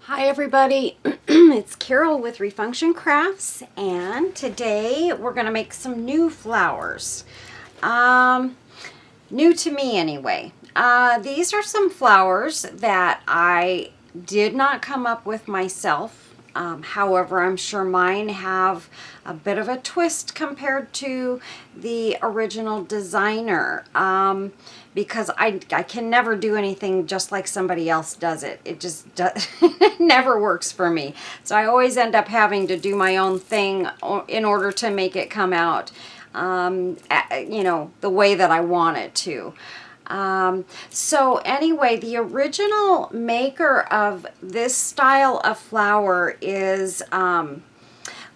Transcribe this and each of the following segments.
Hi everybody, it's Carol with Refunction Crafts, and today we're going to make some new flowers. New to me anyway. These are some flowers that I did not come up with myself. However, I'm sure mine have a bit of a twist compared to the original designer. Because I can never do anything just like somebody else does it. It just it never works for me. So I always end up having to do my own thing in order to make it come out, you know, the way that I want it to. So anyway, the original maker of this style of flower is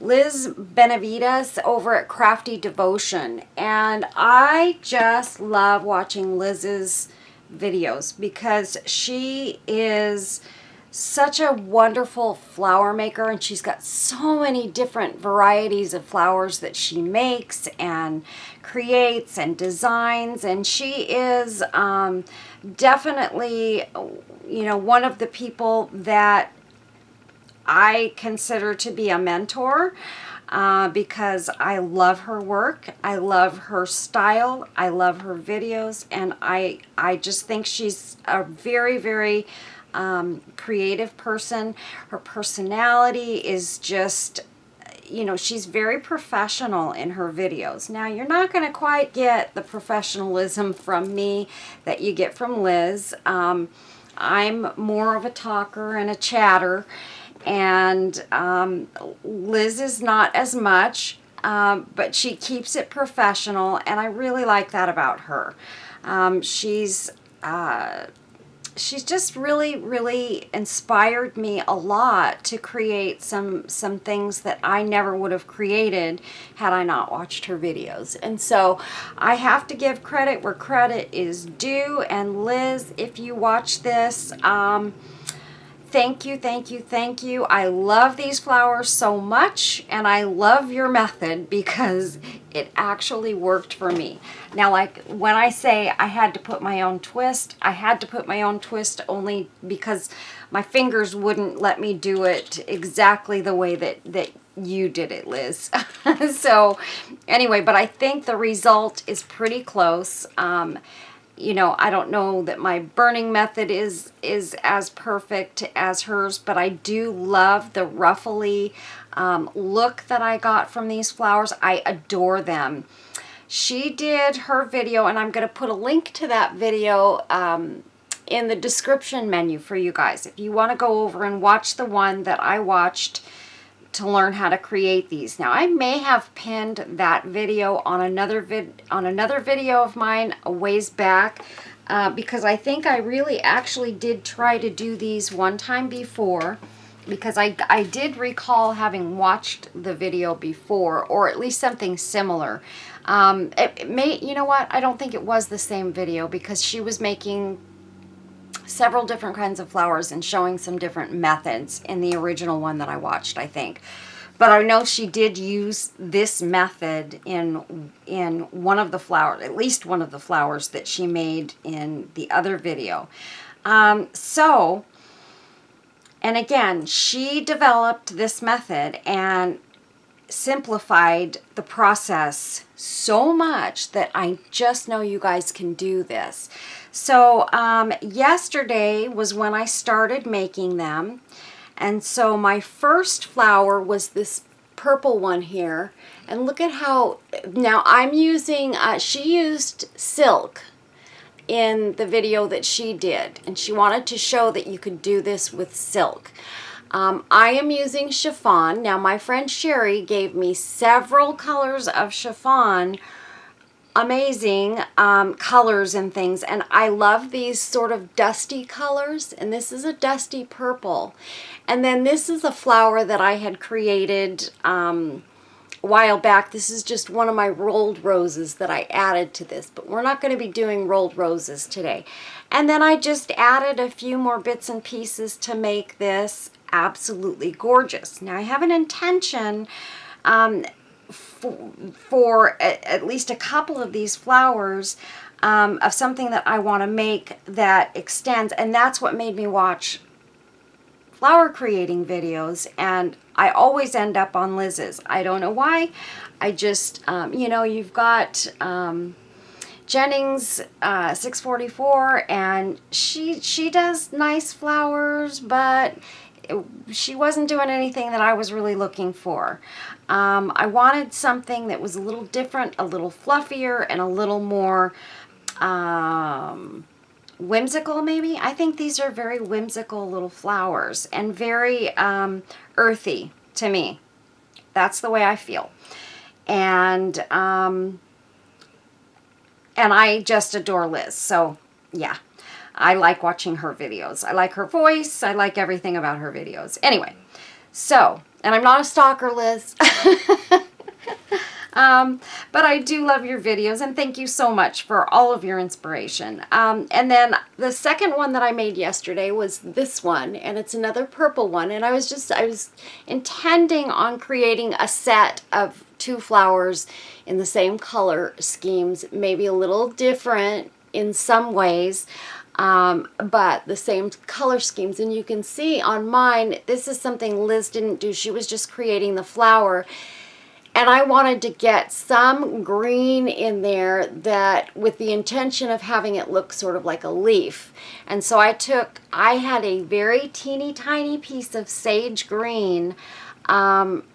Liz Benavides over at Crafty Devotion, and I just love watching Liz's videos because she is such a wonderful flower maker, and she's got so many different varieties of flowers that she makes and creates and designs, and she is definitely, you know, one of the people that I consider to be a mentor because I love her work, I love her style, I love her videos, and I just think she's a very, very creative person. Her personality is just, you know, she's very professional in her videos. Now, you're not going to quite get the professionalism from me that you get from Liz. I'm more of a talker and a chatter, and Liz is not as much, but she keeps it professional, and I really like that about her. She's just really inspired me a lot to create some things that I never would have created had I not watched her videos. And so I have to give credit where credit is due. And Liz, if you watch this, thank you, thank you, thank you. I love these flowers so much, and I love your method because it actually worked for me. Now, like when I say I had to put my own twist, I had to put my own twist only because my fingers wouldn't let me do it exactly the way that you did it, Liz. So anyway, but I think the result is pretty close. You know, I don't know that my burning method is as perfect as hers, but I do love the ruffly look that I got from these flowers. I adore them. She did her video, and I'm going to put a link to that video in the description menu for you guys. If you want to go over and watch the one that I watched to learn how to create these. Now, I may have pinned that video on another video of mine a ways back because I think I really actually did try to do these one time before, because I did recall having watched the video before, or at least something similar. It may, you know what, I don't think it was the same video because she was making several different kinds of flowers and showing some different methods in the original one that I watched, I think. But I know she did use this method in one of the flowers, at least one of the flowers that she made in the other video. And again, she developed this method and simplified the process so much that I just know you guys can do this. So yesterday was when I started making them, and so my first flower was this purple one here, and look at how, now I'm using, she used silk in the video that she did, and she wanted to show that you could do this with silk. I am using chiffon. Now, my friend Sherry gave me several colors of chiffon, amazing colors and things, and I love these sort of dusty colors, and this is a dusty purple. And then this is a flower that I had created a while back. This is just one of my rolled roses that I added to this, but we're not going to be doing rolled roses today. And then I just added a few more bits and pieces to make this absolutely gorgeous. Now, I have an intention for at least a couple of these flowers of something that I want to make that extends, and that's what made me watch flower creating videos, and I always end up on Liz's. I don't know why. I just, you know, you've got Jennings 644, and she does nice flowers, but she wasn't doing anything that I was really looking for. I wanted something that was a little different, a little fluffier, and a little more whimsical, maybe. I think these are very whimsical little flowers and very earthy to me. That's the way I feel. And I just adore Liz. So yeah, I like watching her videos. I like her voice. I like everything about her videos. Anyway, so, and I'm not a stalker, Liz. But I do love your videos, and thank you so much for all of your inspiration. And then the second one that I made yesterday was this one, and it's another purple one. And I was intending on creating a set of 2 flowers in the same color schemes, maybe a little different in some ways, but the same color schemes. And you can see on mine, this is something Liz didn't do. She was just creating the flower. And I wanted to get some green in there that with the intention of having it look sort of like a leaf. And so I had a very teeny tiny piece of sage green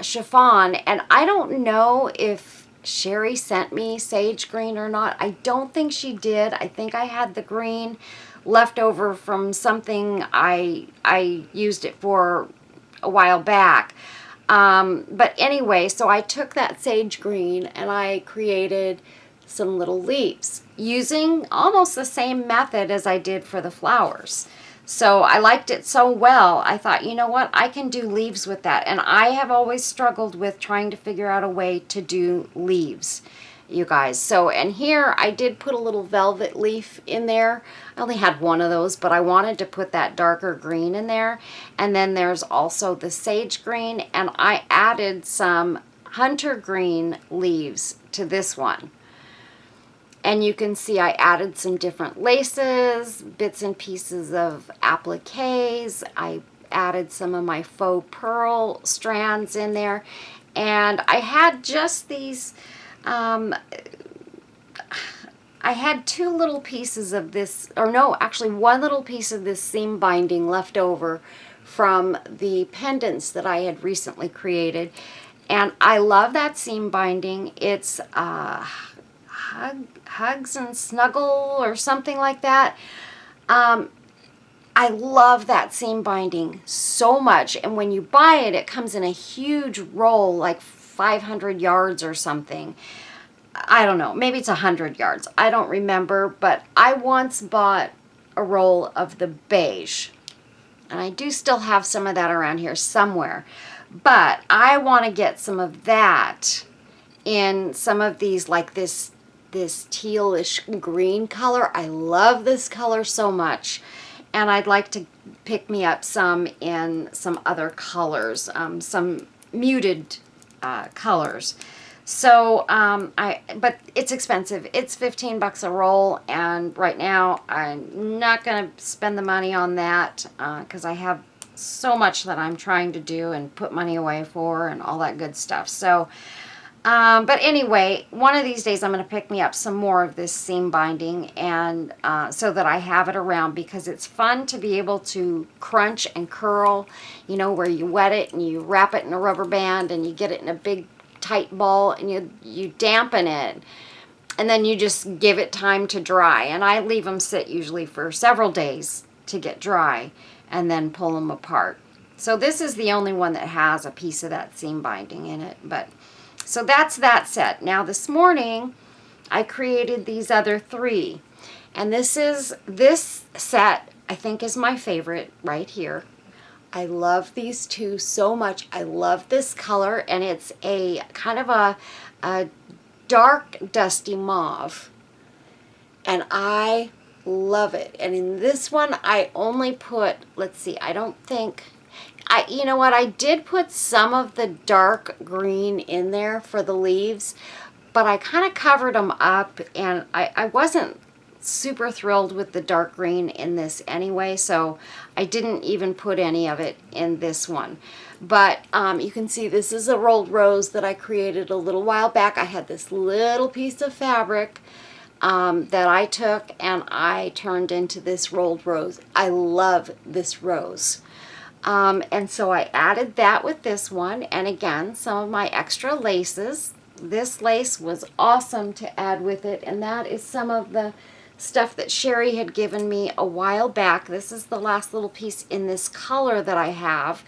chiffon, and I don't know if Sherry sent me sage green or not. I don't think she did. I think I had the green left over from something I used it for a while back. But anyway, so I took that sage green and I created some little leaves using almost the same method as I did for the flowers. So I liked it so well, I thought, you know what, I can do leaves with that. And I have always struggled with trying to figure out a way to do leaves, you guys. So, and here I did put a little velvet leaf in there. I only had one of those, but I wanted to put that darker green in there. And then there's also the sage green, and I added some hunter green leaves to this one. And you can see I added some different laces, bits and pieces of appliques. I added some of my faux pearl strands in there. And I had just these, I had 2 little pieces of this, or no, actually 1 little piece of this seam binding left over from the pendants that I had recently created. And I love that seam binding. It's Hugs and Snuggle or something like that. I love that seam binding so much. And when you buy it, it comes in a huge roll, like 500 yards or something. I don't know, maybe it's 100 yards. I don't remember, but I once bought a roll of the beige. And I do still have some of that around here somewhere. But I want to get some of that in some of these, like this tealish green color. I love this color so much. And I'd like to pick me up some in some other colors, some muted colors. So, but it's expensive. It's 15 bucks a roll, and right now I'm not going to spend the money on that because I have so much that I'm trying to do and put money away for and all that good stuff. So, but anyway, one of these days I'm going to pick me up some more of this seam binding, and so that I have it around, because it's fun to be able to crunch and curl, you know, where you wet it and you wrap it in a rubber band and you get it in a big tight ball and you dampen it, and then you just give it time to dry. And I leave them sit usually for several days to get dry and then pull them apart. So this is the only one that has a piece of that seam binding in it. But so that's that set. Now this morning I created these other 3, and this set I think is my favorite right here. I love these 2 so much. I love this color, and it's a kind of a dark dusty mauve, and I love it. And in this one I only put, let's see, I don't think, you know what, I did put some of the dark green in there for the leaves, but I kind of covered them up, and I wasn't super thrilled with the dark green in this anyway, so I didn't even put any of it in this one. But you can see this is a rolled rose that I created a little while back. I had this little piece of fabric that I took and I turned into this rolled rose. I love this rose. And so I added that with this one, and again, some of my extra laces. This lace was awesome to add with it, and that is some of the stuff that Sherry had given me a while back. This is the last little piece in this color that I have,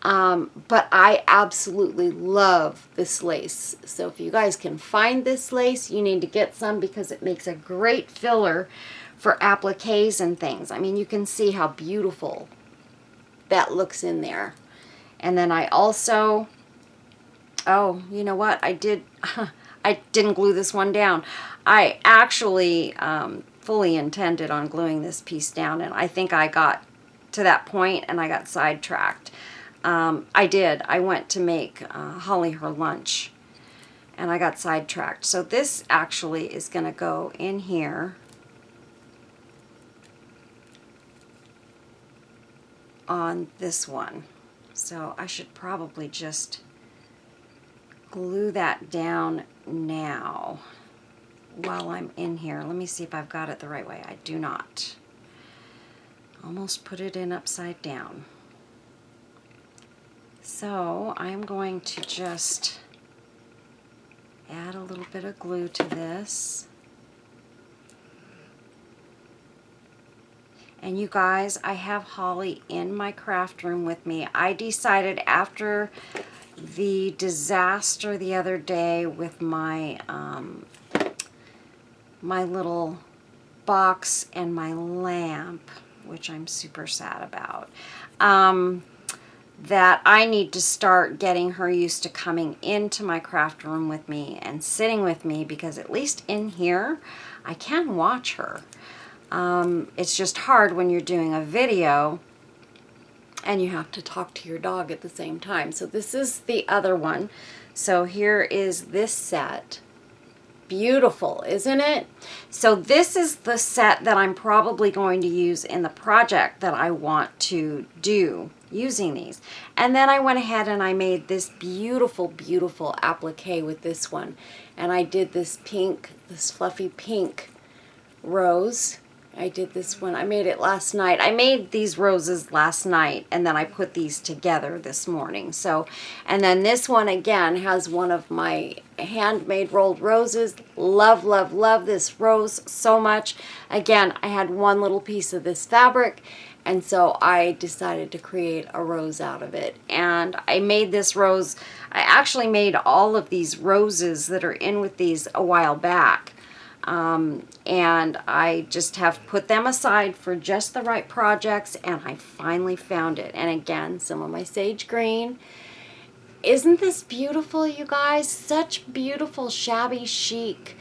but I absolutely love this lace. So if you guys can find this lace, you need to get some because it makes a great filler for appliques and things. I mean, you can see how beautiful that looks in there. And then I also, oh, you know what? I didn't glue this one down. I actually fully intended on gluing this piece down, and I think I got to that point and I got sidetracked. I did. I went to make Holly her lunch, and I got sidetracked. So this actually is going to go in here on this one. So I should probably just glue that down now while I'm in here. Let me see if I've got it the right way. I do not. Almost put it in upside down. So I'm going to just add a little bit of glue to this. And you guys, I have Holly in my craft room with me. I decided after the disaster the other day with my my little box and my lamp, which I'm super sad about, that I need to start getting her used to coming into my craft room with me and sitting with me, because at least in here I can watch her. It's just hard when you're doing a video and you have to talk to your dog at the same time. So this is the other one. So here is this set. Beautiful, isn't it? So this is the set that I'm probably going to use in the project that I want to do using these. And then I went ahead and I made this beautiful, beautiful applique with this one. And I did this pink, this fluffy pink rose. I did this one. I made it last night. I made these roses last night, and then I put these together this morning. So, and then this one again has one of my handmade rolled roses. Love, love, love this rose so much. Again, I had one little piece of this fabric, and so I decided to create a rose out of it. And I made this rose. I actually made all of these roses that are in with these a while back. And I just have put them aside for just the right projects, and I finally found it. And again, some of my sage green. Isn't this beautiful, you guys? Such beautiful shabby chic.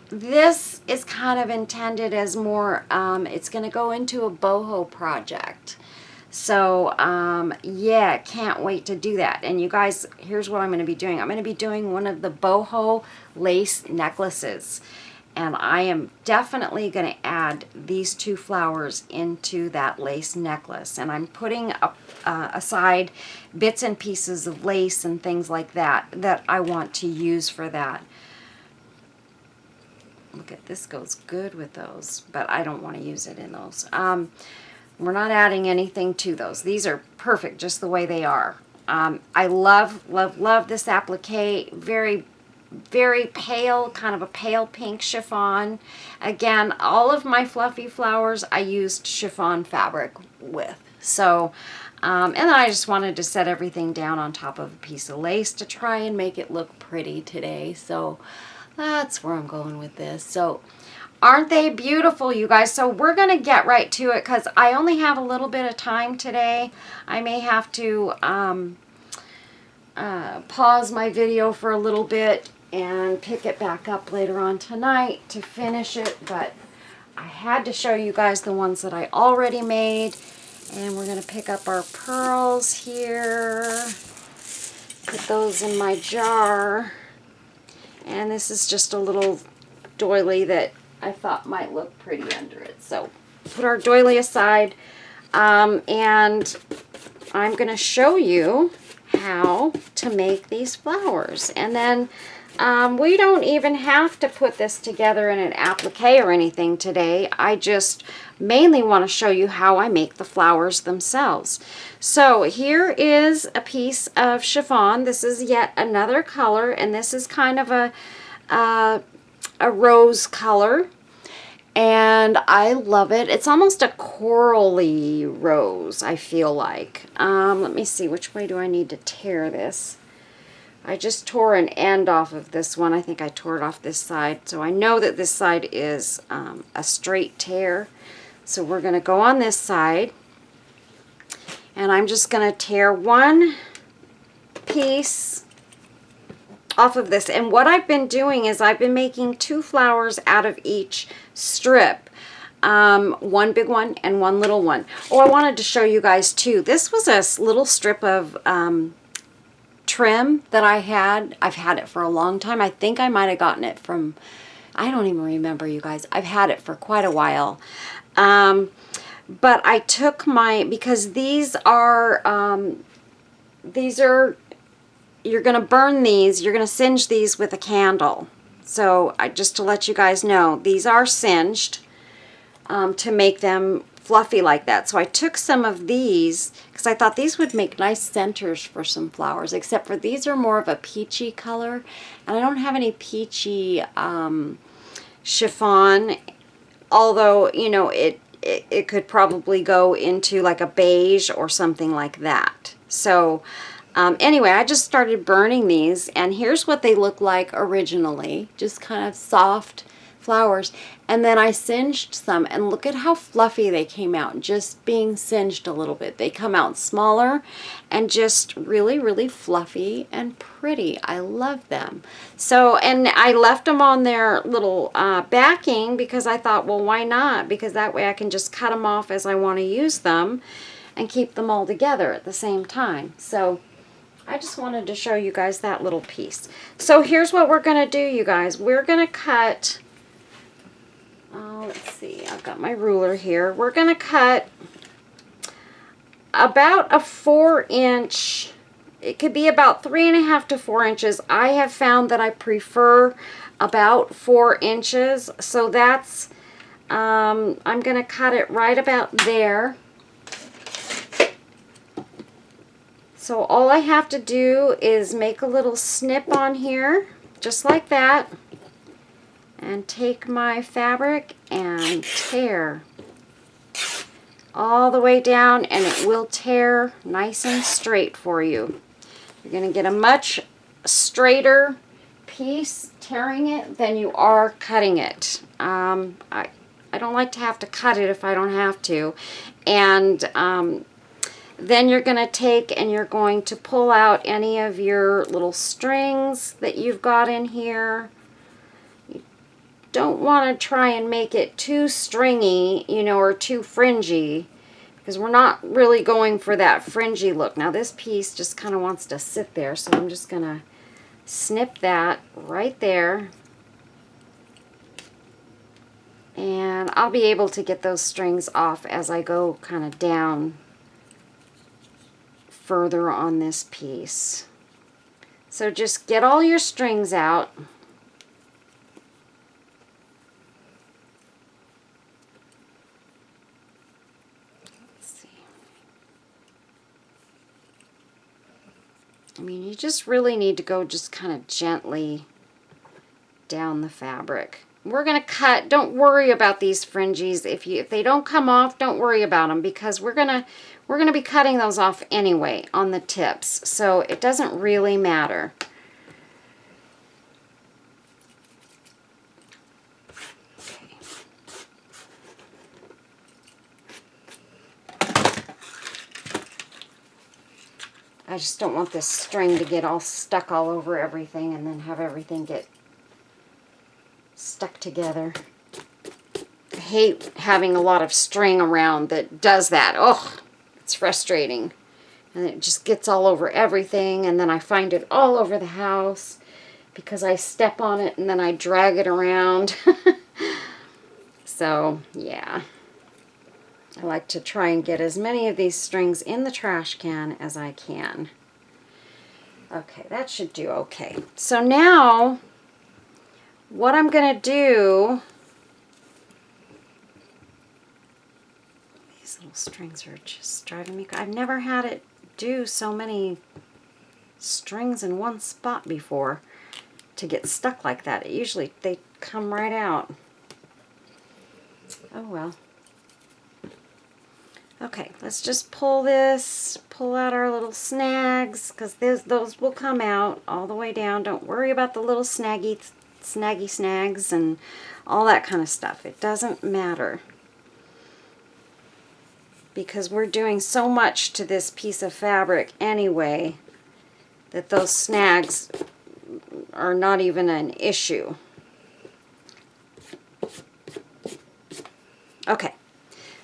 This is kind of intended as more, it's going to go into a boho project. So, yeah, can't wait to do that. And you guys, here's what I'm going to be doing. I'm going to be doing one of the boho lace necklaces. And I am definitely going to add these two flowers into that lace necklace. And I'm putting aside bits and pieces of lace and things like that that I want to use for that. Look at this, goes good with those, but I don't want to use it in those. We're not adding anything to those. These are perfect just the way they are. I love, love, love this applique. Very, very pale, kind of a pale pink chiffon. Again, all of my fluffy flowers I used chiffon fabric with. So, and then I just wanted to set everything down on top of a piece of lace to try and make it look pretty today. So that's where I'm going with this. So aren't they beautiful, you guys? So we're going to get right to it because I only have a little bit of time today. I may have to pause my video for a little bit and pick it back up later on tonight to finish it, but I had to show you guys the ones that I already made. And we're going to pick up our pearls here, put those in my jar, and this is just a little doily that I thought might look pretty under it. So put our doily aside, and I'm going to show you how to make these flowers. And then we don't even have to put this together in an applique or anything today. I just mainly want to show you how I make the flowers themselves. So here is a piece of chiffon. This is yet another color, and this is kind of a rose color. And I love it. It's almost a corally rose, I feel like. Let me see, which way do I need to tear this? I just tore an end off of this one. I think I tore it off this side. So I know that this side is a straight tear. So we're going to go on this side. And I'm just going to tear one piece off of this. And what I've been doing is I've been making 2 flowers out of each strip. One big one and one little one. Oh, I wanted to show you guys too. This was a little strip of trim that I had. I've had it for a long time. I think I might have gotten it from, I don't even remember, you guys. I've had it for quite a while. But I took because these are, you're going to burn these, you're going to singe these with a candle. So just to let you guys know, these are singed to make them fluffy like that. So I took some of these because I thought these would make nice centers for some flowers, except for these are more of a peachy color. And I don't have any peachy chiffon, although, you know, it could probably go into like a beige or something like that. So anyway, I just started burning these, and here's what they look like originally. Just kind of soft flowers. And then I singed some, and look at how fluffy they came out, just being singed a little bit. They come out smaller and just really, really fluffy and pretty. I love them. So, and I left them on their little backing because I thought, well, why not? Because that way I can just cut them off as I want to use them and keep them all together at the same time. So I just wanted to show you guys that little piece. So here's what we're going to do, you guys. We're going to cut, let's see, I've got my ruler here. We're going to cut about a 4-inch, it could be about 3.5 to 4 inches. I have found that I prefer about 4 inches. So that's, I'm going to cut it right about there. So all I have to do is make a little snip on here, just like that, and take my fabric and tear all the way down, and it will tear nice and straight for you. You're going to get a much straighter piece tearing it than you are cutting it. I don't like to have to cut it if I don't have to. And then you're going to take and you're going to pull out any of your little strings that you've got in here. You don't want to try and make it too stringy, you know, or too fringy, because we're not really going for that fringy look. Now this piece just kind of wants to sit there, so I'm just going to snip that right there. And I'll be able to get those strings off as I go kind of down further on this piece. So just get all your strings out. Let's see. I mean, you just really need to go just kind of gently down the fabric. We're going to cut. Don't worry about these fringes. If they don't come off, don't worry about them, because we're going to be cutting those off anyway on the tips. So it doesn't really matter. Okay. I just don't want this string to get all stuck all over everything and then have everything get stuck together. I hate having a lot of string around that does that. Oh, it's frustrating. And it just gets all over everything, and then I find it all over the house because I step on it and then I drag it around. So, yeah. I like to try and get as many of these strings in the trash can as I can. Okay, that should do okay. So now, what I'm going to do... These little strings are just driving me... I've never had it do so many strings in one spot before to get stuck like that. Usually they come right out. Oh well. Okay, let's just pull out our little snags, because those will come out all the way down. Don't worry about the little snaggy snags and all that kind of stuff. It doesn't matter, because we're doing so much to this piece of fabric anyway that those snags are not even an issue. Okay.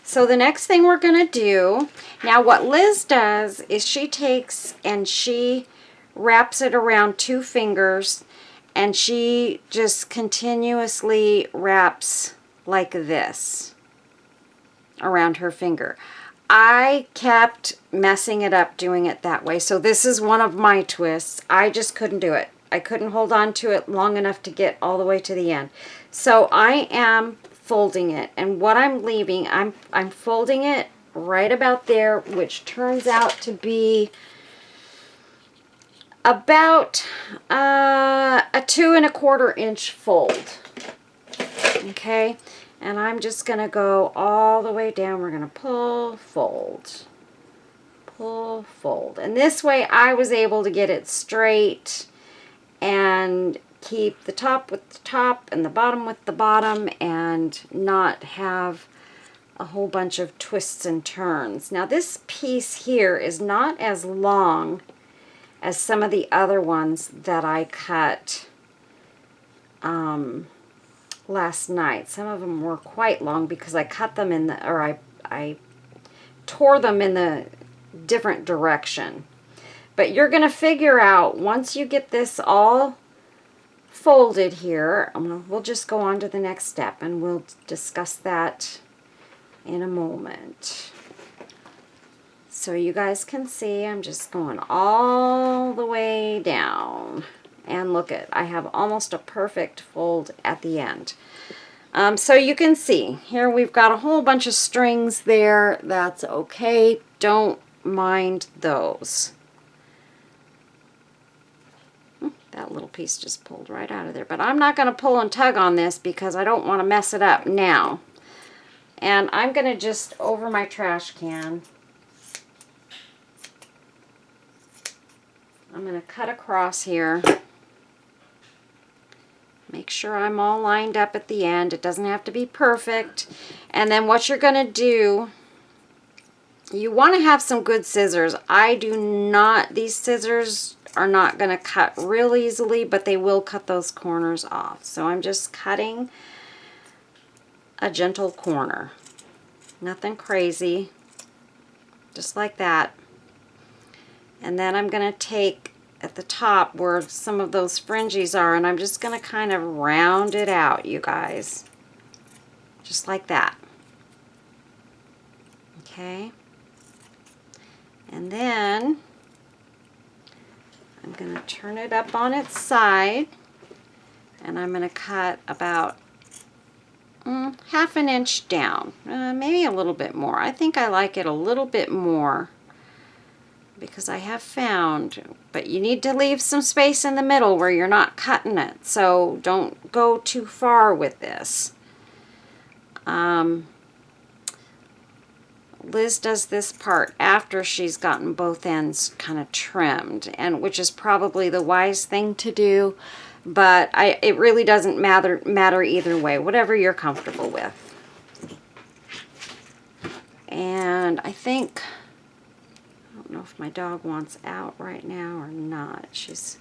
So the next thing we're going to do, now what Liz does is she takes and she wraps it around 2 fingers, and she just continuously wraps like this around her finger. I kept messing it up doing it that way. So this is one of my twists. I just couldn't do it. I couldn't hold on to it long enough to get all the way to the end. So I am folding it, and what I'm leaving, I'm folding it right about there, which turns out to be about a 2 1/4 inch fold. Okay, and I'm just gonna go all the way down. We're gonna pull, fold, pull, fold, and this way I was able to get it straight and keep the top with the top and the bottom with the bottom, and not have a whole bunch of twists and turns. Now this piece here is not as long as some of the other ones that I cut last night. Some of them were quite long because I cut them in the, or I tore them in the different direction. But you're going to figure out, once you get this all folded here, we'll just go on to the next step, and we'll discuss that in a moment. So you guys can see I'm just going all the way down, and look at, I have almost a perfect fold at the end. So you can see here we've got a whole bunch of strings there. That's okay, don't mind those. That little piece just pulled right out of there. But I'm not going to pull and tug on this because I don't want to mess it up now. And I'm going to just, over my trash can, I'm going to cut across here. Make sure I'm all lined up at the end. It doesn't have to be perfect. And then what you're going to do, you want to have some good scissors. I do not, these scissors are not going to cut real easily, but they will cut those corners off. So I'm just cutting a gentle corner. Nothing crazy. Just like that. And then I'm going to take at the top where some of those fringes are, and I'm just going to kind of round it out, you guys. Just like that. Okay. And then I'm going to turn it up on its side, and I'm going to cut about half an inch down, maybe a little bit more. I think I like it a little bit more because I have found, but you need to leave some space in the middle where you're not cutting it, so don't go too far with this. Liz does this part after she's gotten both ends kind of trimmed, and which is probably the wise thing to do, but it really doesn't matter either way, whatever you're comfortable with. And I think, I don't know if my dog wants out right now or not. She's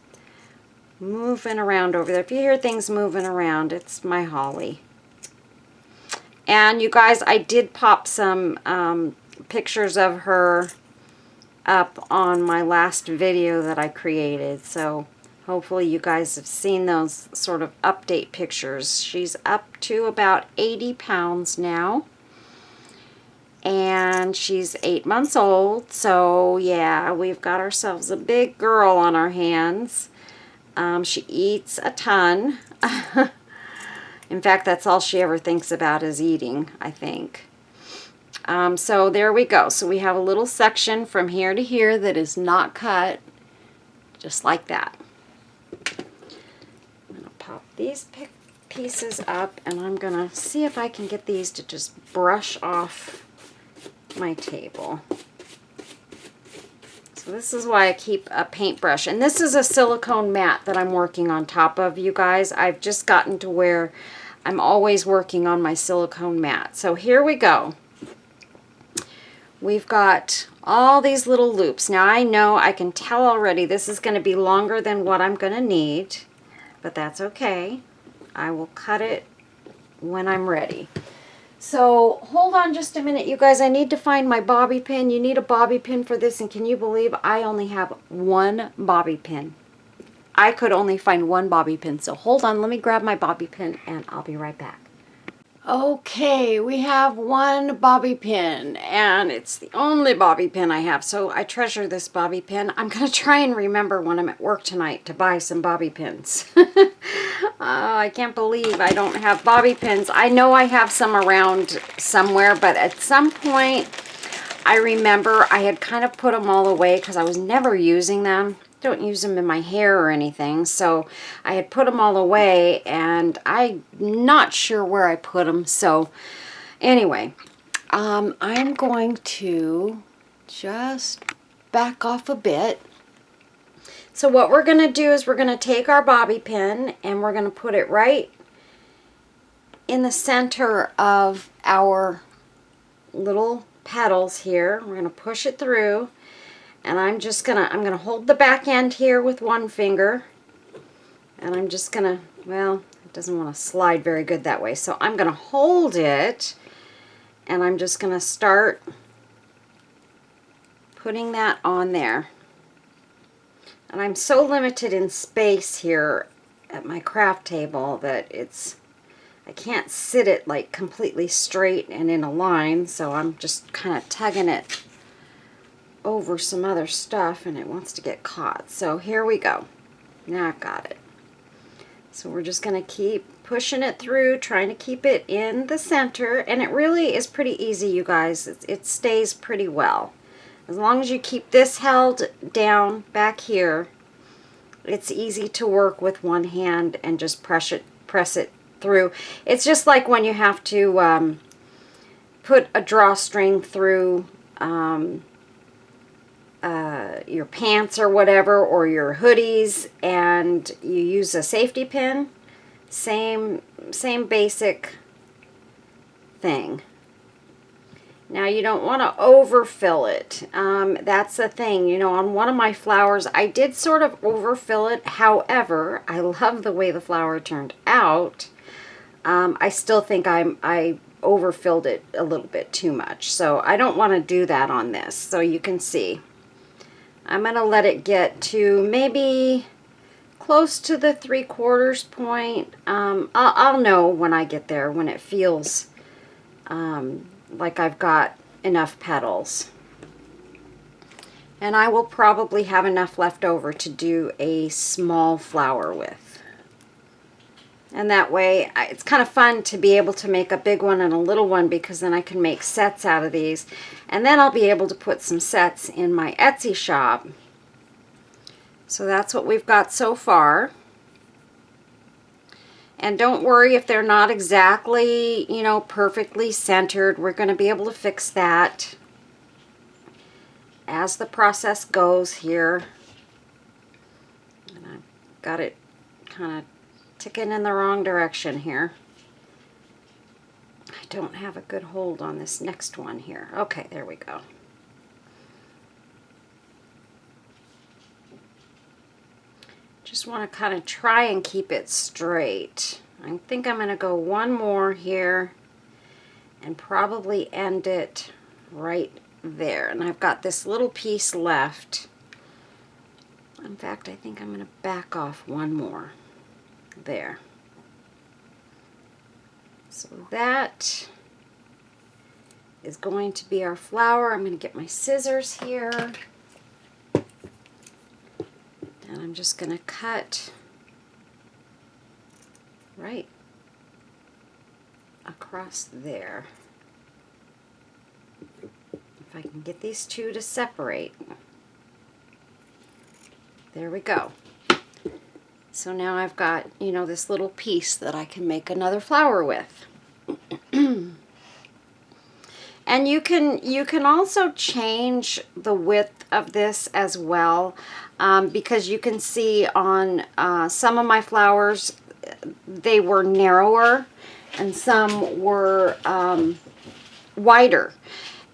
moving around over there. If you hear things moving around, it's my Holly. And you guys, I did pop some pictures of her up on my last video that I created, so Hopefully you guys have seen those sort of update pictures. She's up to about 80 pounds now. And she's 8 months old. So yeah, we've got ourselves a big girl on our hands. She eats a ton. In fact, that's all she ever thinks about is eating, I think. So there we go. So we have a little section from here to here that is not cut, just like that. I'm going to pop these pieces up, and I'm going to see if I can get these to just brush off my table. So this is why I keep a paintbrush. And this is a silicone mat that I'm working on top of, you guys. I've just gotten to where I'm always working on my silicone mat. So here we go. We've got all these little loops. Now I know, I can tell already this is going to be longer than what I'm going to need, but that's okay. I will cut it when I'm ready. So hold on just a minute, you guys. I need to find my bobby pin. You need a bobby pin for this, and can you believe I only have one bobby pin? I could only find one bobby pin. So hold on, let me grab my bobby pin and I'll be right back. Okay, we have one bobby pin, and it's the only bobby pin I have, so I treasure this bobby pin. I'm going to try and remember when I'm at work tonight to buy some bobby pins. I can't believe I don't have bobby pins. I know I have some around somewhere, but at some point I remember I had kind of put them all away because I was never using them. Don't use them in my hair or anything, so I had put them all away, and I'm not sure where I put them. So anyway, I'm going to just back off a bit. So what we're going to do is we're going to take our bobby pin and we're going to put it right in the center of our little petals here. We're going to push it through. And I'm gonna hold the back end here with one finger, and I'm just gonna, well, it doesn't want to slide very good that way, so I'm gonna hold it, and I'm just gonna start putting that on there. And I'm so limited in space here at my craft table that I can't sit it like completely straight and in a line, so I'm just kind of tugging it over some other stuff, and it wants to get caught. So here we go. Now I've got it. So we're just going to keep pushing it through, trying to keep it in the center, and it really is pretty easy, you guys. It stays pretty well. As long as you keep this held down back here, it's easy to work with one hand and just press it through. It's just like when you have to put a drawstring through your pants or whatever, or your hoodies, and you use a safety pin. Same basic thing. Now you don't want to overfill it. That's the thing, you know, on one of my flowers I did sort of overfill it. However, I love the way the flower turned out. I still think I overfilled it a little bit too much, so I don't want to do that on this. So you can see I'm going to let it get to maybe close to the 3/4 point. I'll know when I get there, when it feels like I've got enough petals. And I will probably have enough left over to do a small flower with. And that way, it's kind of fun to be able to make a big one and a little one, because then I can make sets out of these. And then I'll be able to put some sets in my Etsy shop. So that's what we've got so far. And don't worry if they're not exactly, you know, perfectly centered. We're going to be able to fix that as the process goes here. And I've got it kind of ticking in the wrong direction here. I don't have a good hold on this next one here. Okay, there we go. Just want to kind of try and keep it straight. I think I'm going to go one more here and probably end it right there. And I've got this little piece left. In fact, I think I'm going to back off one more. There. So that is going to be our flower. I'm going to get my scissors here. And I'm just going to cut right across there. If I can get these two to separate. There we go. So now I've got, you know, this little piece that I can make another flower with. And you can also change the width of this as well, because you can see on some of my flowers, they were narrower and some were wider.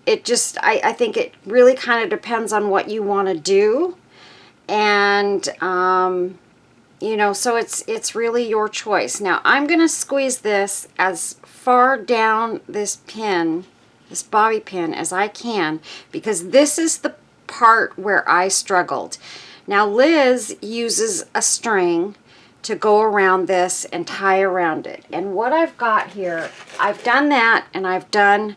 It just, I think it really kind of depends on what you want to do. And, you know, so it's really your choice. Now, I'm going to squeeze this as far down this pin, this bobby pin, as I can, because this is the part where I struggled. Now, Liz uses a string to go around this and tie around it. And what I've got here, I've done that, and I've done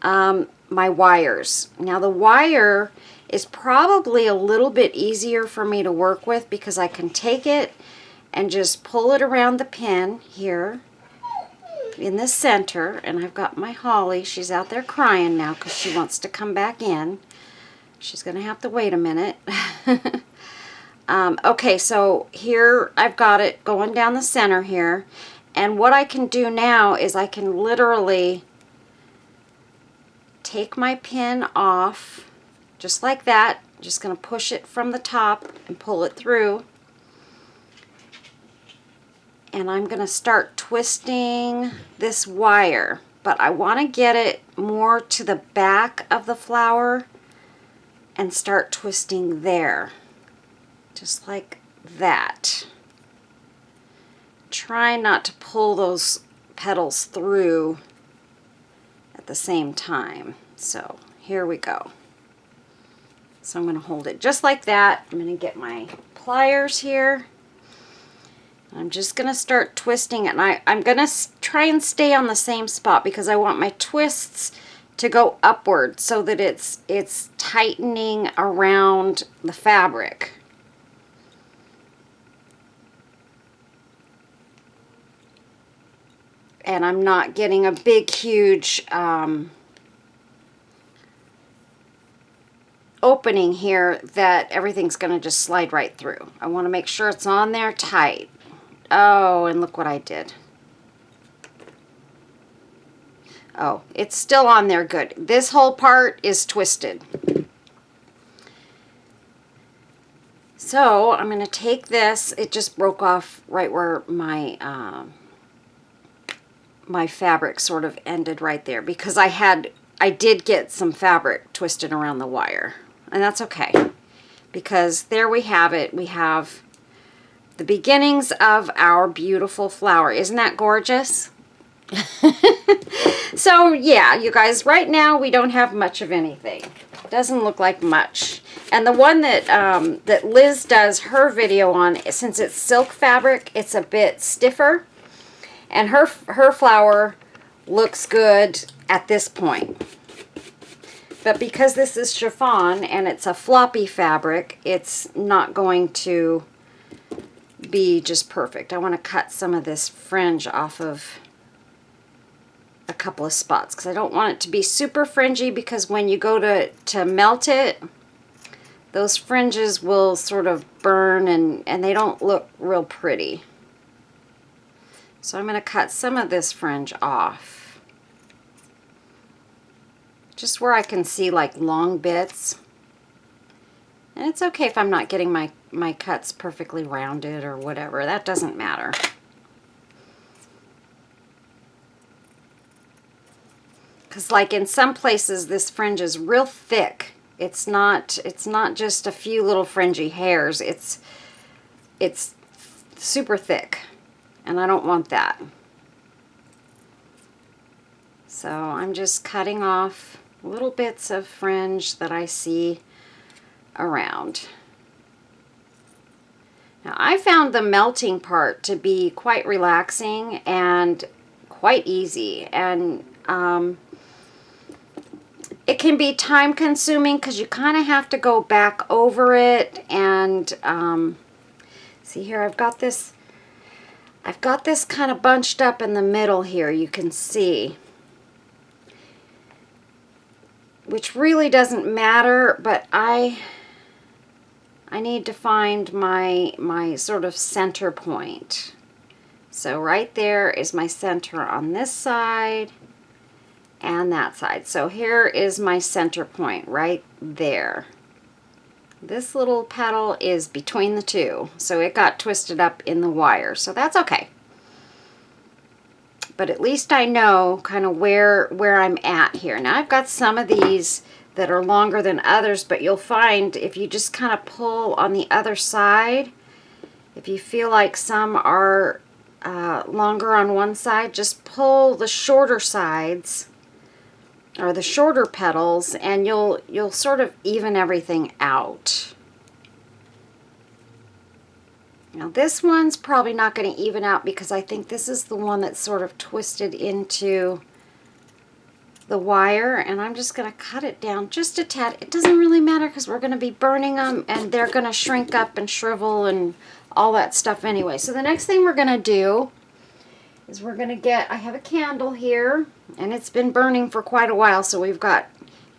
my wires. Now, the wire is probably a little bit easier for me to work with because I can take it and just pull it around the pin here in the center. And I've got my Holly. She's out there crying now because she wants to come back in. She's going to have to wait a minute. Okay, so here I've got it going down the center here. And what I can do now is I can literally take my pin off just like that. Just going to push it from the top and pull it through. And I'm going to start twisting this wire, but I want to get it more to the back of the flower and start twisting there, just like that. Try not to pull those petals through at the same time. So here we go. So I'm going to hold it just like that. I'm going to get my pliers here. I'm just going to start twisting it, and I'm going to try and stay on the same spot because I want my twists to go upward so that it's tightening around the fabric. And I'm not getting a big, huge opening here that everything's going to just slide right through. I want to make sure it's on there tight. Oh, and look what I did. Oh, it's still on there good. This whole part is twisted. So I'm going to take this. It just broke off right where my my fabric sort of ended right there because I did get some fabric twisted around the wire. And that's okay, because there we have it. We have the beginnings of our beautiful flower. Isn't that gorgeous? So yeah, you guys, right now we don't have much of anything. Doesn't look like much. And the one that that Liz does her video on, since it's silk fabric, it's a bit stiffer, and her flower looks good at this point. But because this is chiffon and it's a floppy fabric, it's not going to be just perfect. I want to cut some of this fringe off of a couple of spots because I don't want it to be super fringy, because when you go to melt it, those fringes will sort of burn and they don't look real pretty. So I'm going to cut some of this fringe off, just where I can see like long bits. And it's okay if I'm not getting my cuts perfectly rounded or whatever. That doesn't matter. Because like in some places this fringe is real thick. It's not just a few little fringy hairs. It's super thick. And I don't want that. So I'm just cutting off little bits of fringe that I see around. Now, I found the melting part to be quite relaxing and quite easy, and it can be time consuming because you kind of have to go back over it. And see here, I've got this kind of bunched up in the middle here, you can see, which really doesn't matter, but I need to find my sort of center point. So right there is my center on this side and that side. So here is my center point right there. This little petal is between the two, so it got twisted up in the wire, so that's okay. But at least I know kind of where I'm at here. Now I've got some of these that are longer than others, but you'll find if you just kind of pull on the other side, if you feel like some are longer on one side, just pull the shorter sides or the shorter petals, and you'll sort of even everything out. Now this one's probably not going to even out because I think this is the one that's sort of twisted into the wire, and I'm just going to cut it down just a tad. It doesn't really matter because we're going to be burning them and they're going to shrink up and shrivel and all that stuff anyway. So the next thing we're going to do is we're going to get, I have a candle here and it's been burning for quite a while, so we've got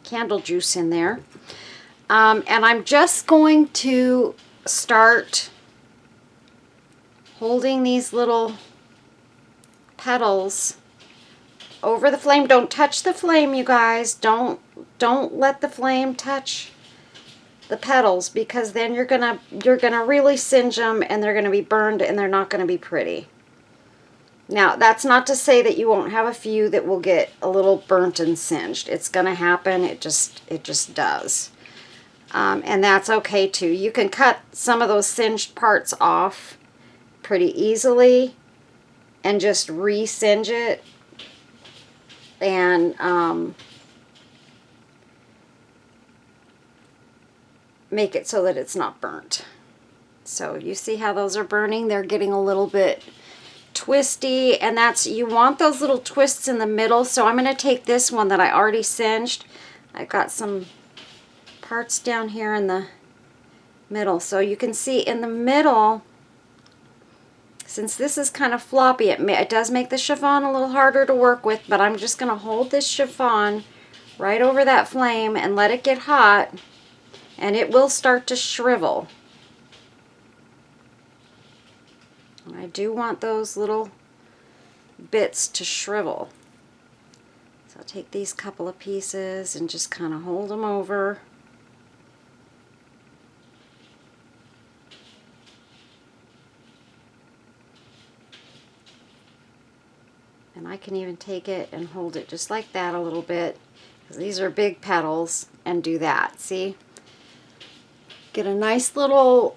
candle juice in there. And I'm just going to start holding these little petals over the flame. Don't touch the flame, you guys. Don't let the flame touch the petals, because then you're gonna really singe them and they're gonna be burned and they're not gonna be pretty. Now that's not to say that you won't have a few that will get a little burnt and singed. It's gonna happen. It just does, and that's okay too. You can cut some of those singed parts off pretty easily and just re-singe it and make it so that it's not burnt. So you see how those are burning? They're getting a little bit twisty, and you want those little twists in the middle. So I'm going to take this one that I already singed. I've got some parts down here in the middle. So you can see in the middle, since this is kind of floppy, it does make the chiffon a little harder to work with, but I'm just going to hold this chiffon right over that flame and let it get hot, and it will start to shrivel. And I do want those little bits to shrivel. So I'll take these couple of pieces and just kind of hold them over. And I can even take it and hold it just like that a little bit, because these are big petals, and do that. See? Get a nice little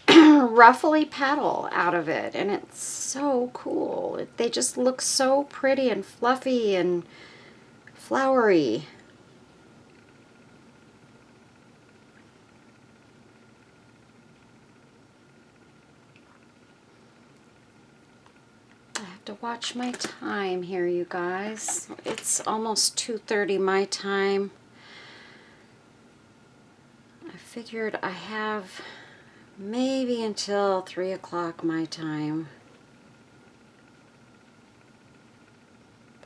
ruffly petal out of it, and it's so cool. They just look so pretty and fluffy and flowery. To watch my time here, you guys. It's almost 2:30 my time. I figured I have maybe until 3 o'clock my time,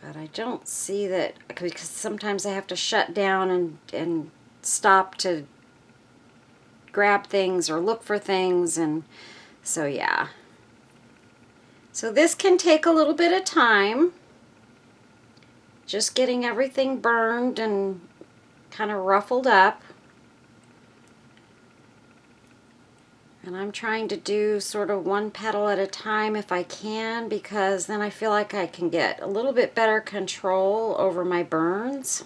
but I don't see that, because sometimes I have to shut down and stop to grab things or look for things, and so yeah. So this can take a little bit of time, just getting everything burned and kind of ruffled up. And I'm trying to do sort of one petal at a time if I can, because then I feel like I can get a little bit better control over my burns.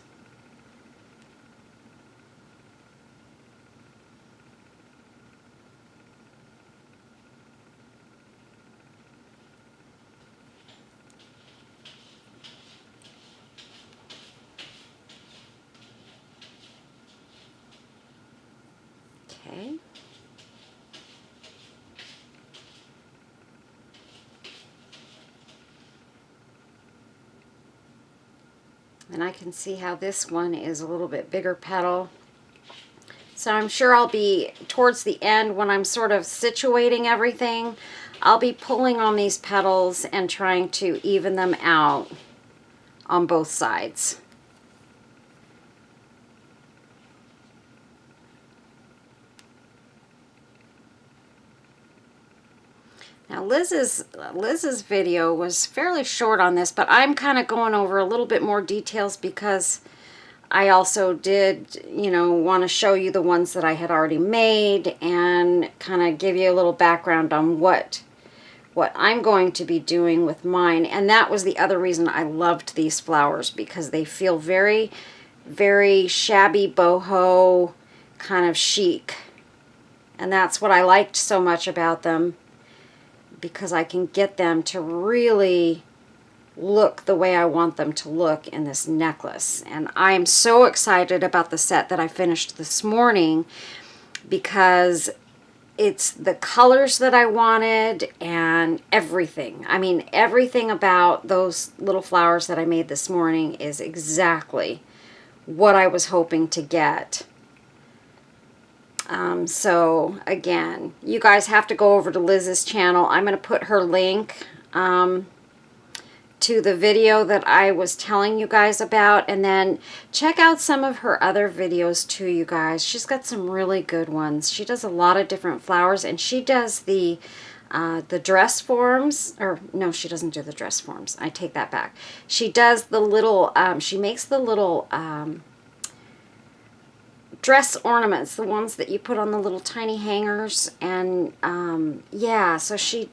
Okay. And I can see how this one is a little bit bigger petal. So I'm sure I'll be, towards the end when I'm sort of situating everything, I'll be pulling on these petals and trying to even them out on both sides. Now Liz's video was fairly short on this, but I'm kind of going over a little bit more details because I also did, you know, want to show you the ones that I had already made and kind of give you a little background on what I'm going to be doing with mine. And that was the other reason I loved these flowers, because they feel very, very shabby boho, kind of chic. And that's what I liked so much about them, because I can get them to really look the way I want them to look in this necklace. And I am so excited about the set that I finished this morning, because it's the colors that I wanted and everything. I mean, everything about those little flowers that I made this morning is exactly what I was hoping to get. So again, you guys have to go over to Liz's channel. I'm going to put her link to the video that I was telling you guys about, and then check out some of her other videos too, you guys. She's got some really good ones. She does a lot of different flowers, and she does the dress forms, or no, she doesn't do the dress forms. I take that back. She does the little, she makes the little dress ornaments, the ones that you put on the little tiny hangers, and yeah, so she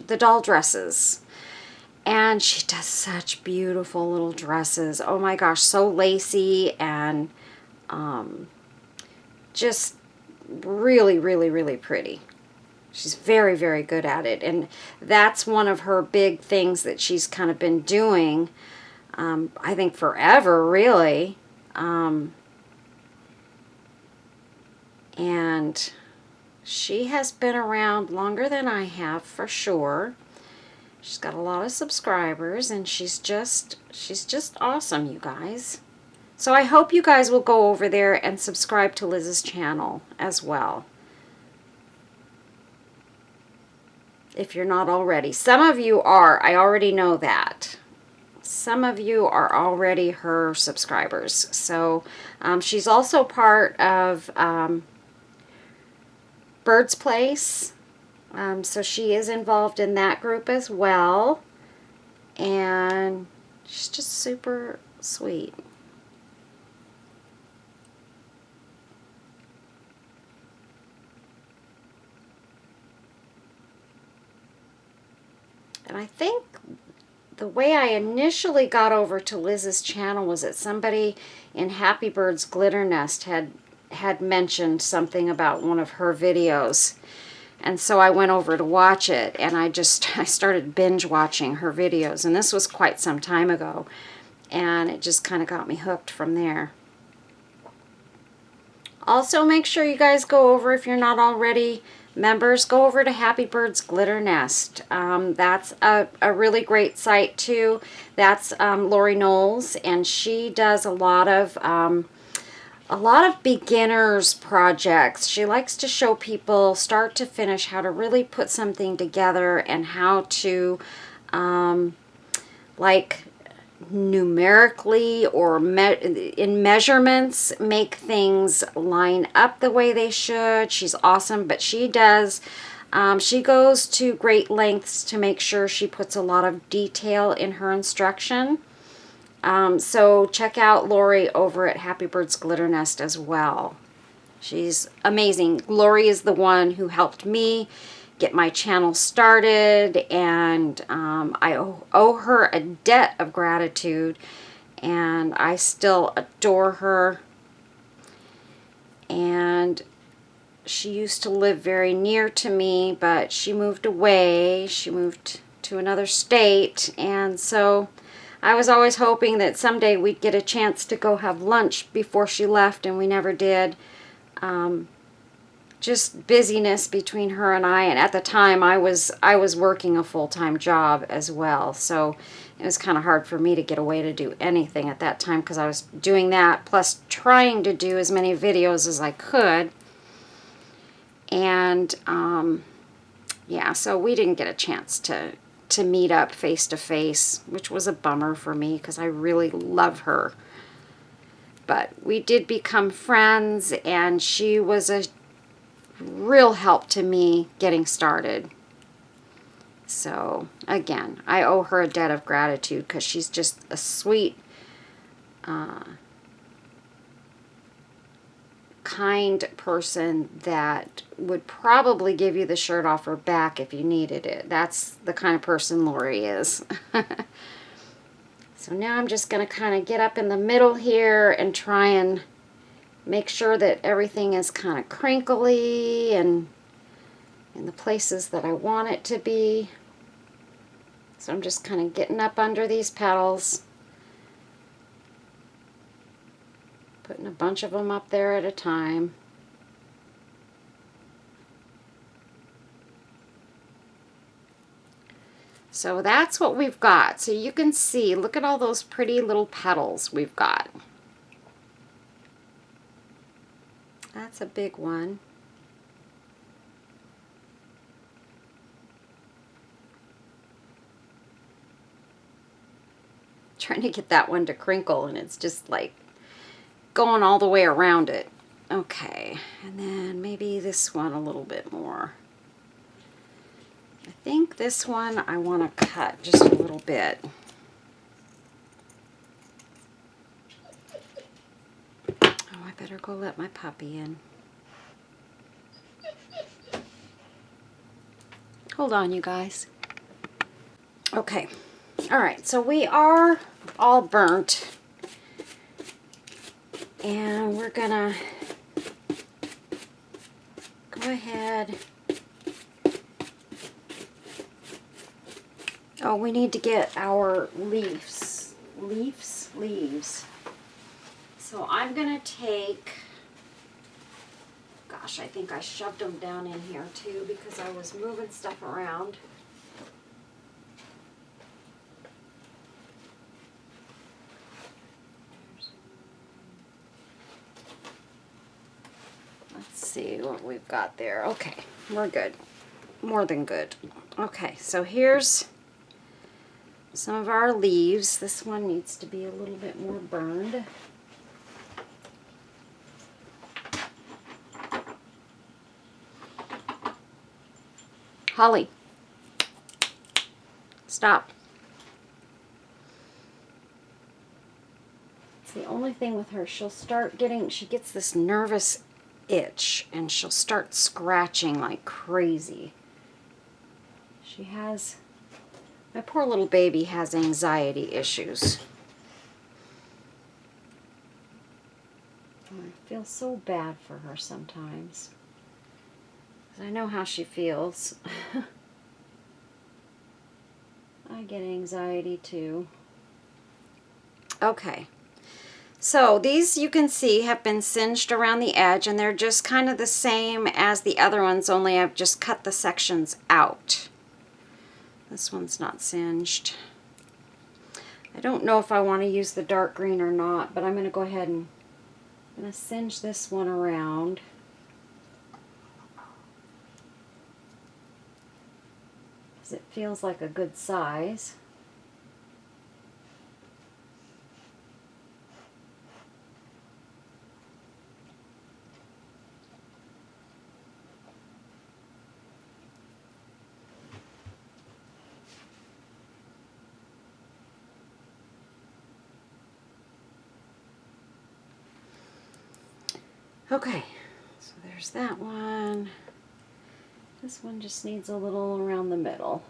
the doll dresses. And she does such beautiful little dresses. Oh my gosh, so lacy and just really, really, really pretty. She's very, very good at it. And that's one of her big things that she's kind of been doing, I think forever, really. And she has been around longer than I have, for sure. She's got a lot of subscribers, and she's just awesome, you guys. So I hope you guys will go over there and subscribe to Liz's channel as well, if you're not already. Some of you are, I already know that. Some of you are already her subscribers. So she's also part of Bird's Place. So she is involved in that group as well, and she's just super sweet. And I think the way I initially got over to Liz's channel was that somebody in Happy Bird's Glitter Nest had mentioned something about one of her videos. And so I went over to watch it, and I started binge watching her videos, and this was quite some time ago, and it just kind of got me hooked from there. Also, make sure you guys go over, if you're not already members, go over to Happy Bird's Glitter Nest. That's a really great site too. That's Lori Knowles, and she does a lot of beginners projects. She likes to show people start to finish how to really put something together, and how to like numerically or in measurements make things line up the way they should. She's awesome, but she does she goes to great lengths to make sure she puts a lot of detail in her instruction. So check out Lori over at Happy Bird's Glitter Nest as well. She's amazing. Lori is the one who helped me get my channel started, and I owe her a debt of gratitude, and I still adore her. And she used to live very near to me, but she moved away. She moved to another state, and so I was always hoping that someday we'd get a chance to go have lunch before she left, and we never did. just busyness between her and I. And at the time, I was working a full-time job as well. So it was kind of hard for me to get away to do anything at that time because I was doing that plus trying to do as many videos as I could. And yeah, so we didn't get a chance to meet up face to face, which was a bummer for me because I really love her. But we did become friends, and she was a real help to me getting started. So again, I owe her a debt of gratitude because she's just a sweet, kind person that would probably give you the shirt off her back if you needed it. That's the kind of person Lori is. So now I'm just going to kind of get up in the middle here and try and make sure that everything is kind of crinkly and in the places that I want it to be. So I'm just kind of getting up under these petals, putting a bunch of them up there at a time. So that's what we've got. So you can see, look at all those pretty little petals we've got. That's a big one. Trying to get that one to crinkle, and it's just like going all the way around it. Okay, and then maybe this one a little bit more. I think this one I want to cut just a little bit. Oh, I better go let my puppy in. Hold on, you guys. Okay. All right, so we are all burnt. And we're gonna go ahead. Oh, we need to get our leaves. Leaves. So I'm gonna take, gosh, I think I shoved them down in here too because I was moving stuff around. Let's see what we've got there. Okay, we're good. More than good. Okay, so here's some of our leaves. This one needs to be a little bit more burned. Holly, stop. It's the only thing with her. She'll start getting, she gets this nervous itch and she'll start scratching like crazy. She has, my poor little baby has anxiety issues. I feel so bad for her sometimes. I know how she feels. I get anxiety too. Okay. So these, you can see, have been singed around the edge, and they're just kind of the same as the other ones, only I've just cut the sections out. This one's not singed. I don't know if I want to use the dark green or not, but I'm going to go ahead and I'm going to singe this one around. Because it feels like a good size. Okay, so there's that one. This one just needs a little around the middle.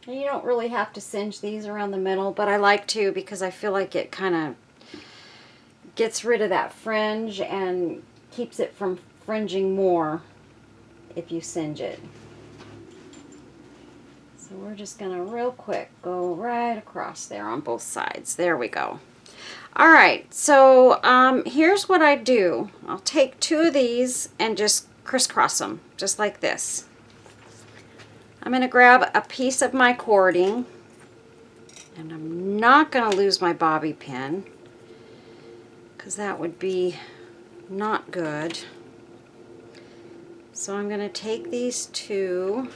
And you don't really have to singe these around the middle, but I like to because I feel like it kind of gets rid of that fringe and keeps it from fringing more if you singe it. So we're just going to real quick go right across there on both sides. There we go. All right, so here's what I do. I'll take 2 of these and just crisscross them, just like this. I'm going to grab a piece of my cording, and I'm not going to lose my bobby pin, because that would be not good. So I'm going to take these 2,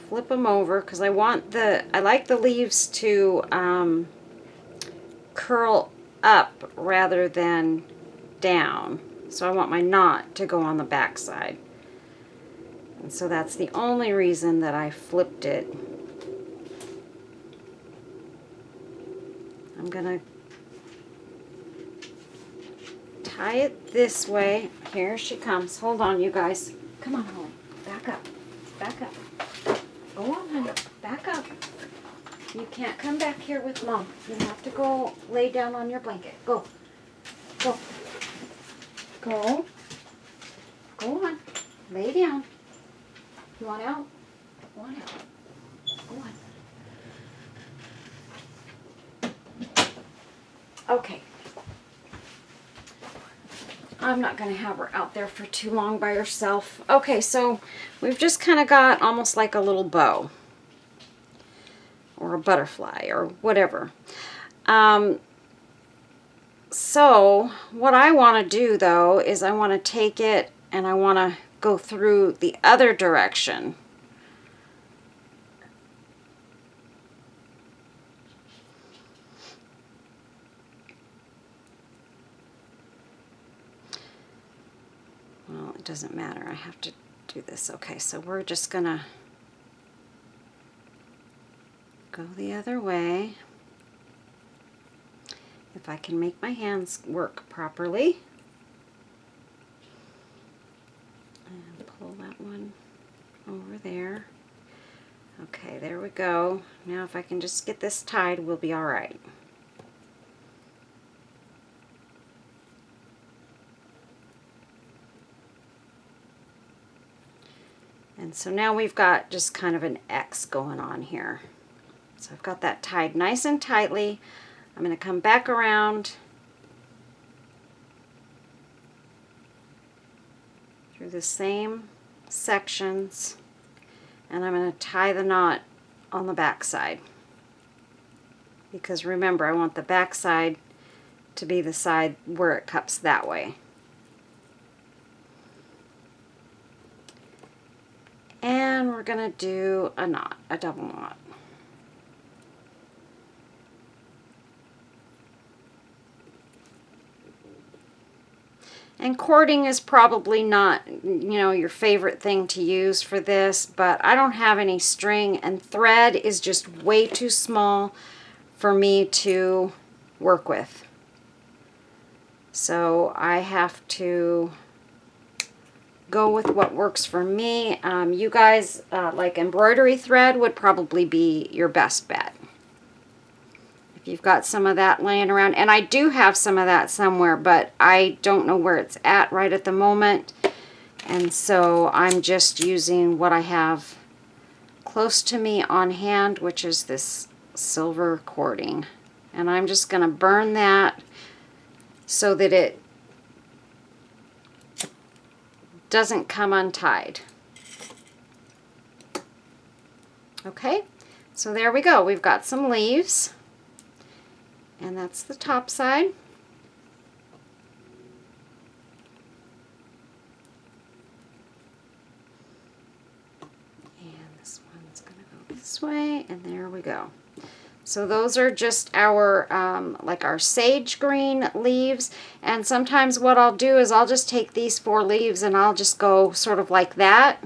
flip them over, because I like the leaves to curl up rather than down. So I want my knot to go on the back side. And so that's the only reason that I flipped it. I'm gonna tie it this way. Here she comes. Hold on, you guys. Come on, Holly. Back up. Back up. Go on, honey. Back up. You can't come back here with Mom. You have to go lay down on your blanket. Go. Go. Go. Go on. Lay down. You want out? Want out. Go on. Okay. I'm not going to have her out there for too long by herself. Okay, so we've just kind of got almost like a little bow. Or a butterfly, or whatever. So what I want to do though is I want to take it and I want to go through the other direction. Well, it doesn't matter. I have to do this. Okay, so we're just gonna go the other way. If I can make my hands work properly. And pull that one over there. Okay, there we go. Now if I can just get this tied, we'll be all right. And so now we've got just kind of an X going on here. So I've got that tied nice and tightly. I'm going to come back around through the same sections, and I'm going to tie the knot on the back side. Because remember, I want the back side to be the side where it cups that way. And we're going to do a knot, a double knot. And cording is probably not, your favorite thing to use for this, but I don't have any string, and thread is just way too small for me to work with. So I have to go with what works for me. You guys, like embroidery thread would probably be your best bet. You've got some of that laying around, and I do have some of that somewhere, but I don't know where it's at right at the moment, and so I'm just using what I have close to me on hand, which is this silver cording, and I'm just going to burn that so that it doesn't come untied. Okay, so there we go. We've got some leaves. And that's the top side. And this one's going to go this way, and there we go. So those are just our, like our sage green leaves. And sometimes what I'll do is I'll just take these 4 leaves and I'll just go sort of like that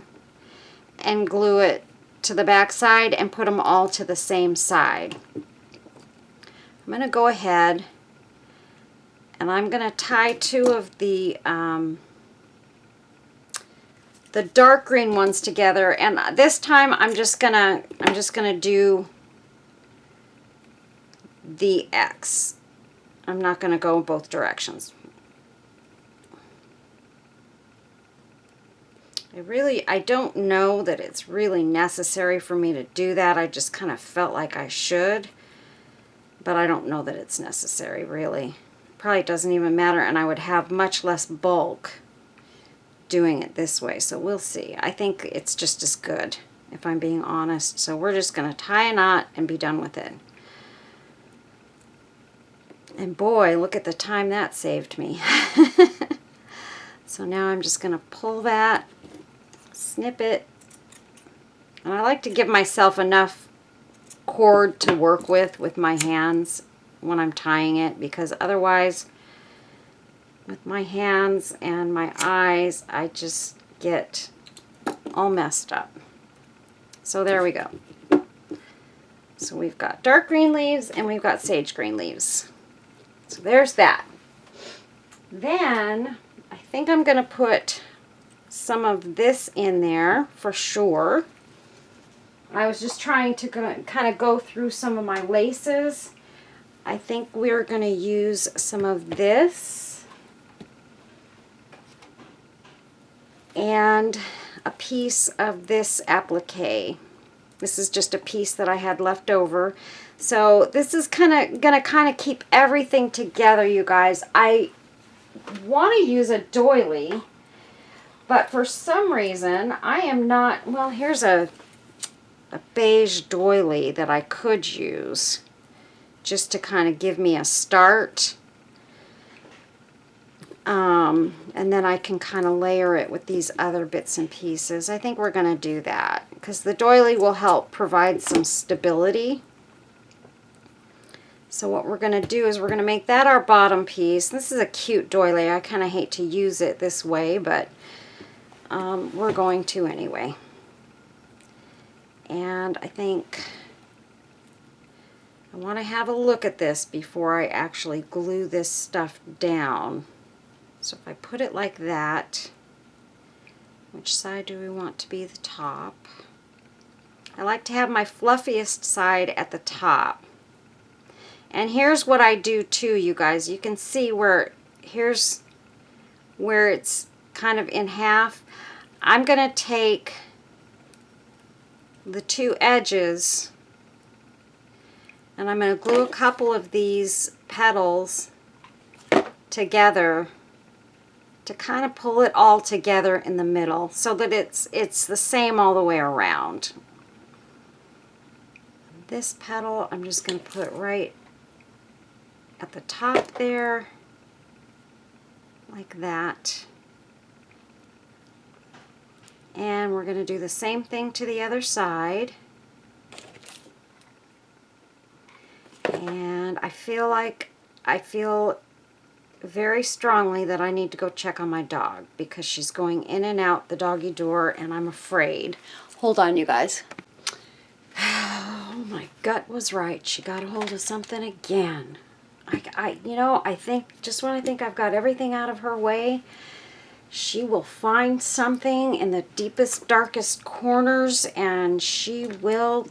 and glue it to the back side and put them all to the same side. I'm going to go ahead and I'm going to tie 2 of the dark green ones together, and this time I'm just gonna do the X. I'm not going to go both directions. I don't know that it's really necessary for me to do that. I just kind of felt like I should. but I don't know that it's necessary, really. Probably doesn't even matter, and I would have much less bulk doing it this way, so we'll see. I think it's just as good, if I'm being honest. So we're just going to tie a knot and be done with it. And boy, look at the time that saved me. So now I'm just going to pull that, snip it, and I like to give myself enough cord to work with my hands when I'm tying it, because otherwise with my hands and my eyes I just get all messed up. So there we go. So we've got dark green leaves and we've got sage green leaves. So there's that. Then I think I'm going to put some of this in there for sure. I was just trying to kind of go through some of my laces. I think we're going to use some of this and a piece of this applique. This is just a piece that I had left over. So this is going to keep everything together, you guys. I want to use a doily, but for some reason I am not. Well, here's a beige doily that I could use just to kind of give me a start. And then I can kind of layer it with these other bits and pieces. I think we're going to do that because the doily will help provide some stability. So what we're going to do is we're going to make that our bottom piece. This is a cute doily. I kind of hate to use it this way, but we're going to anyway. And I think I want to have a look at this before I actually glue this stuff down. So if I put it like that, which side do we want to be the top? I like to have my fluffiest side at the top. And here's what I do too, you guys. You can see here's where it's kind of in half. I'm going to take the two edges and I'm going to glue a couple of these petals together to kind of pull it all together in the middle so that it's the same all the way around. This petal I'm just going to put right at the top there, like that. And we're going to do the same thing to the other side. And I feel very strongly that I need to go check on my dog because she's going in and out the doggy door and I'm afraid. Hold on, you guys. Oh, my gut was right. She got a hold of something again. I think just when I think I've got everything out of her way, she will find something in the deepest, darkest corners and she will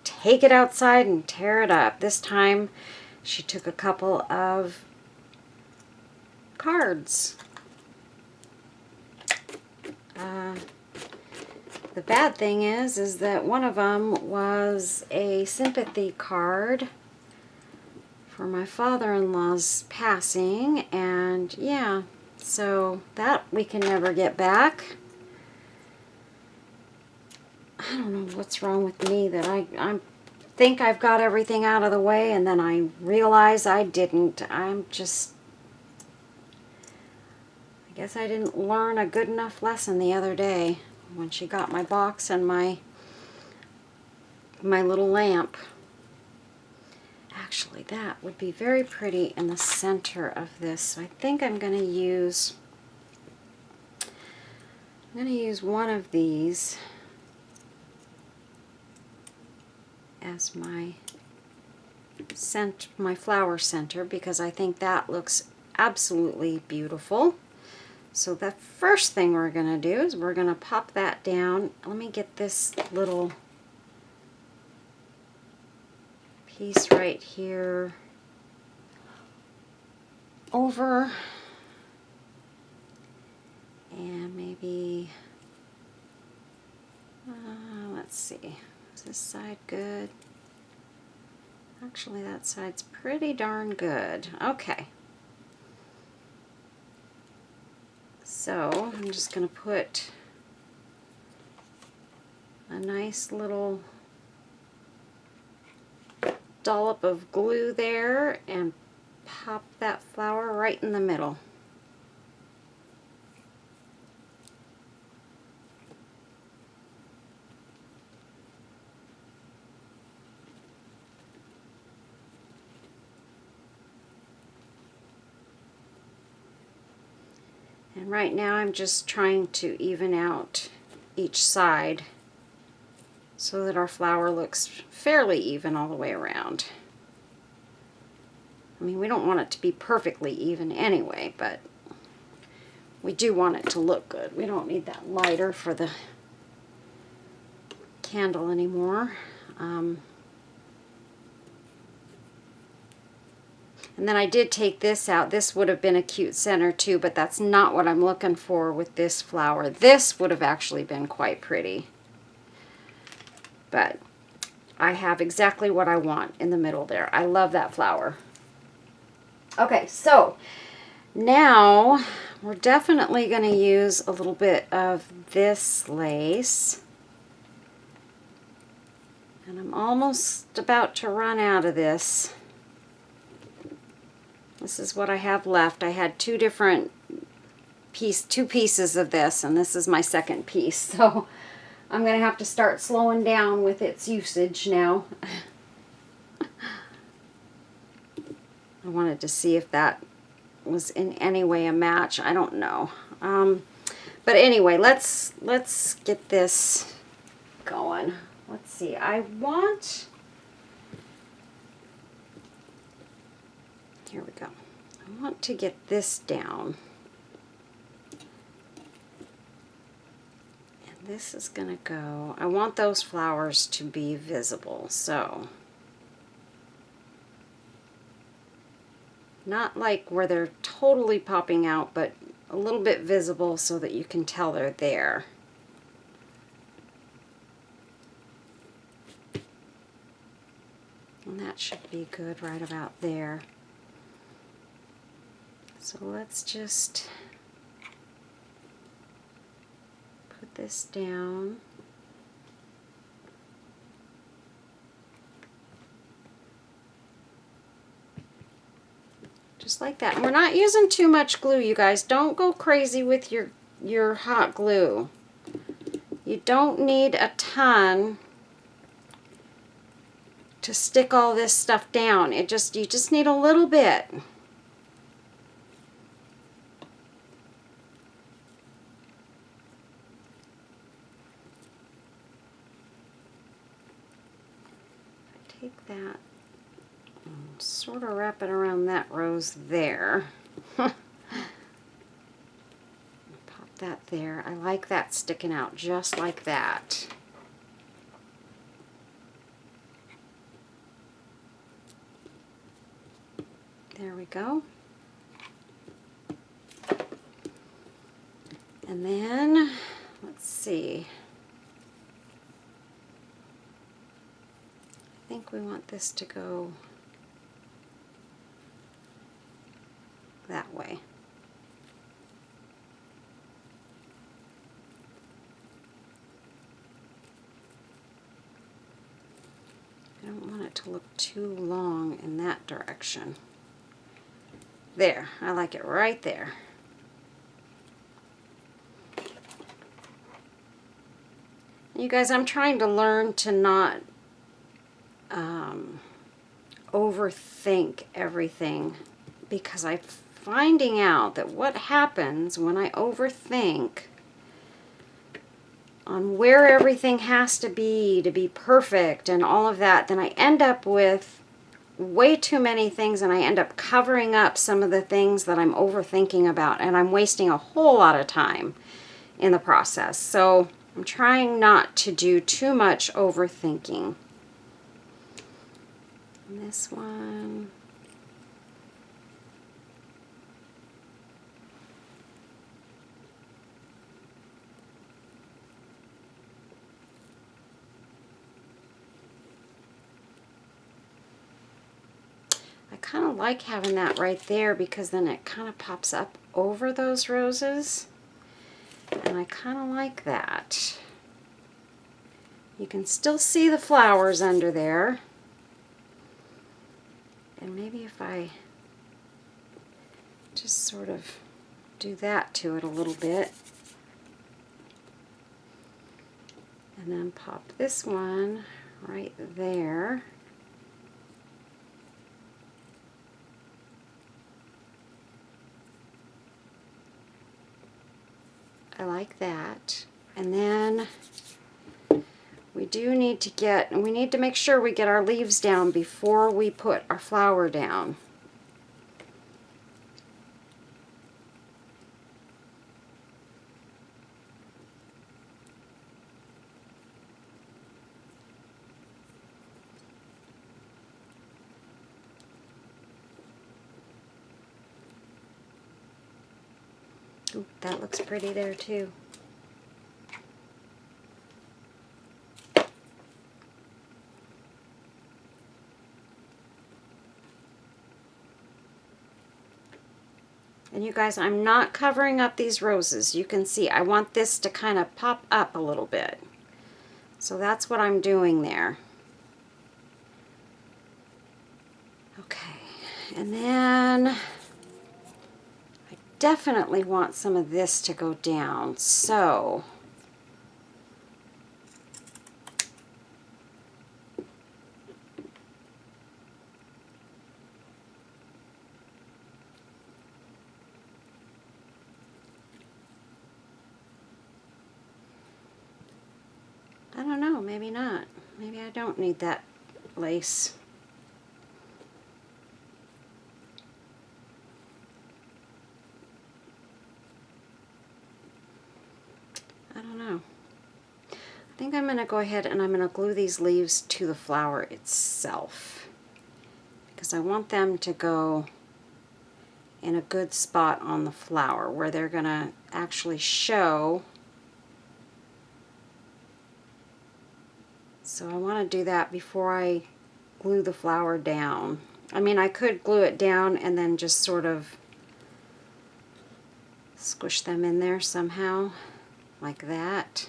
take it outside and tear it up. This time she took a couple of cards. The bad thing is that one of them was a sympathy card for my father-in-law's passing, and yeah, so that we can never get back. I don't know what's wrong with me that I think I've got everything out of the way and then I realize I didn't. I guess I didn't learn a good enough lesson the other day when she got my box and my little lamp. Actually, that would be very pretty in the center of this. So I think I'm going to use one of these as my flower center because I think that looks absolutely beautiful. So the first thing we're going to do is we're going to pop that down. Let me get this little piece right here over, and maybe let's see, is this side good? Actually, that side's pretty darn good. Okay. So I'm just going to put a nice little dollop of glue there and pop that flower right in the middle. And right now I'm just trying to even out each side so that our flower looks fairly even all the way around. I mean, we don't want it to be perfectly even anyway, but we do want it to look good. We don't need that lighter for the candle anymore. And then I did take this out. This would have been a cute center too, but that's not what I'm looking for with this flower. This would have actually been quite pretty. But I have exactly what I want in the middle there. I love that flower. Okay, so now we're definitely going to use a little bit of this lace. And I'm almost about to run out of this. This is what I have left. I had two pieces of this, and this is my second piece. So I'm going to have to start slowing down with its usage now. I wanted to see if that was in any way a match. I don't know. But anyway, let's get this going. Let's see. Here we go. I want to get this down. And this is going to go, I want those flowers to be visible, so. Not like where they're totally popping out, but a little bit visible so that you can tell they're there. And that should be good right about there. So let's just put this down. Just like that. And we're not using too much glue, you guys. Don't go crazy with your hot glue. You don't need a ton to stick all this stuff down. You just need a little bit. Take that and sort of wrap it around that rose there. Pop that there. I like that sticking out just like that. There we go. And then, let's see. I think we want this to go that way. I don't want it to look too long in that direction. There, I like it right there. You guys, I'm trying to learn to not overthink everything, because I'm finding out that what happens when I overthink on where everything has to be perfect and all of that, then I end up with way too many things, and I end up covering up some of the things that I'm overthinking about, and I'm wasting a whole lot of time in the process. So I'm trying not to do too much overthinking. And this one. kind of like having that right there because then it kind of pops up over those roses. And I kind of like that. You can still see the flowers under there. And maybe if I just sort of do that to it a little bit. And then pop this one right there. I like that. And then we need to make sure we get our leaves down before we put our flower down. Ooh, that looks pretty there too. And you guys, I'm not covering up these roses. You can see I want this to kind of pop up a little bit. So that's what I'm doing there. Okay, and then I definitely want some of this to go down. So I don't know, maybe not. Maybe I don't need that lace. I don't know. I think I'm going to go ahead and I'm going to glue these leaves to the flower itself because I want them to go in a good spot on the flower where they're going to actually show. So I want to do that before I glue the flower down. I mean, I could glue it down and then just sort of squish them in there somehow, like that.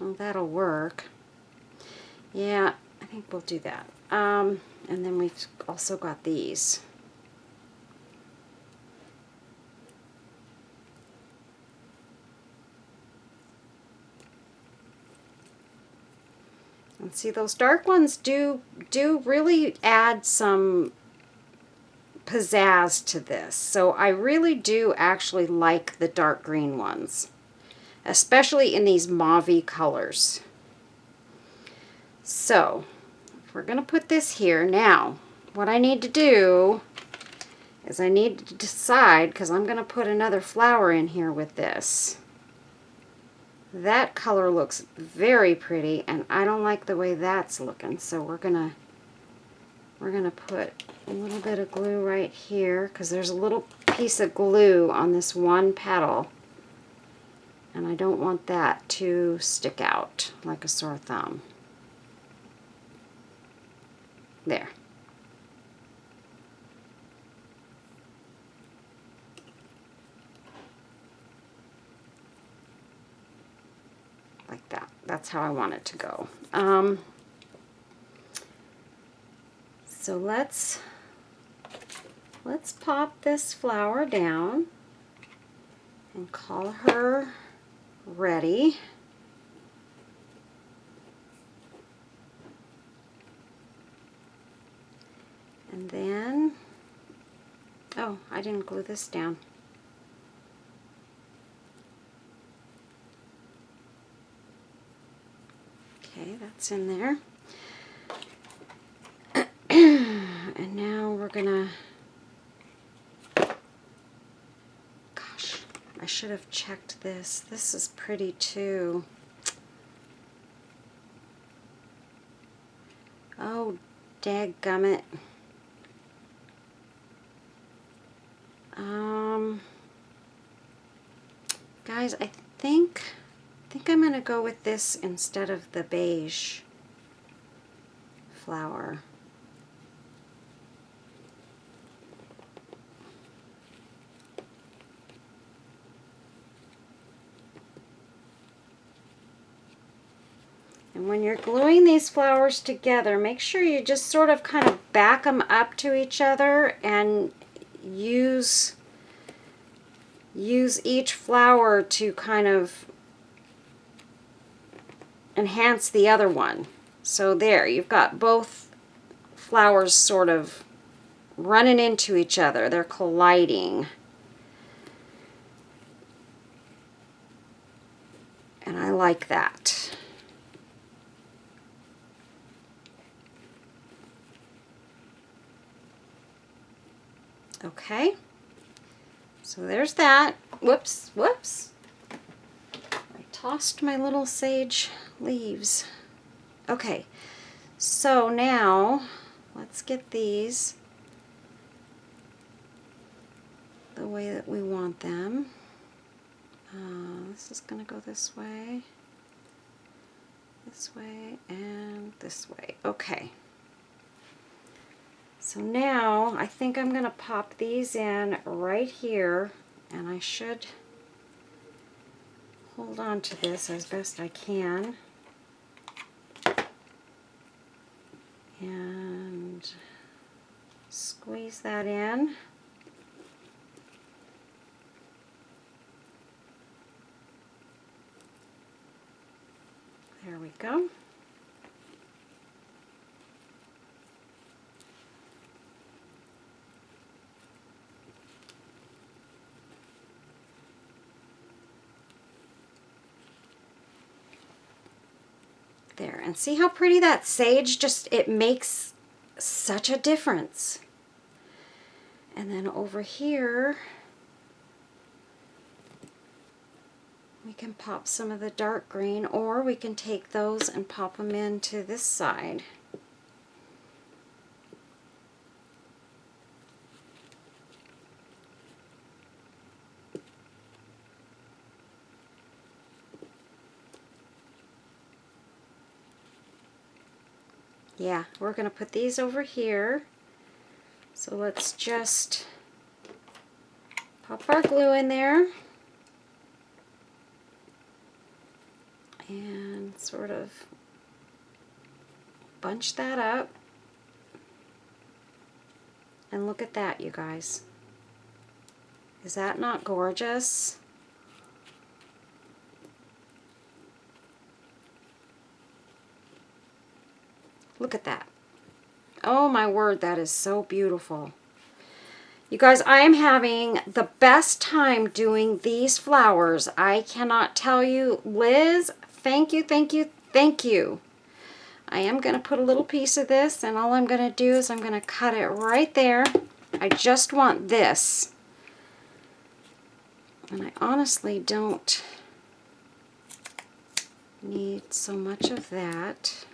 Well, that'll work. Yeah, I think we'll do that. And then we've also got these. And see, those dark ones do really add some pizzazz to this. So I really do actually like the dark green ones, especially in these mauve-y colors. So we're going to put this here. Now, what I need to do is I need to decide, because I'm going to put another flower in here with this. That color looks very pretty, and I don't like the way that's looking. So we're gonna put a little bit of glue right here, because there's a little piece of glue on this one petal, and I don't want that to stick out like a sore thumb. There. Like that. That's how I want it to go. So let's pop this flower down and call her ready. And then, oh, I didn't glue this down. Okay, that's in there. And now we're gonna, gosh, I should have checked this. This is pretty too. Oh, dadgummit. Guys, I think I'm going to go with this instead of the beige flower. And when you're gluing these flowers together, make sure you just sort of kind of back them up to each other and use each flower to kind of enhance the other one. So there, you've got both flowers sort of running into each other. They're colliding. And I like that. Okay. So there's that. Whoops, whoops. I tossed my little sage leaves. Okay. So now, let's get these the way that we want them. This is going to go this way, and this way. Okay. So now I think I'm going to pop these in right here, and I should hold on to this as best I can. And squeeze that in. There we go. There, and see how pretty that sage just, it makes such a difference. And then over here, we can pop some of the dark green, or we can take those and pop them into this side. Yeah, we're going to put these over here. So let's just pop our glue in there and sort of bunch that up. And look at that, you guys. Is that not gorgeous? Look at that. Oh my word, that is so beautiful. You guys, I am having the best time doing these flowers. I cannot tell you. Liz, thank you, thank you, thank you. I am going to put a little piece of this, and all I'm going to do is I'm going to cut it right there. I just want this. And I honestly don't need so much of that.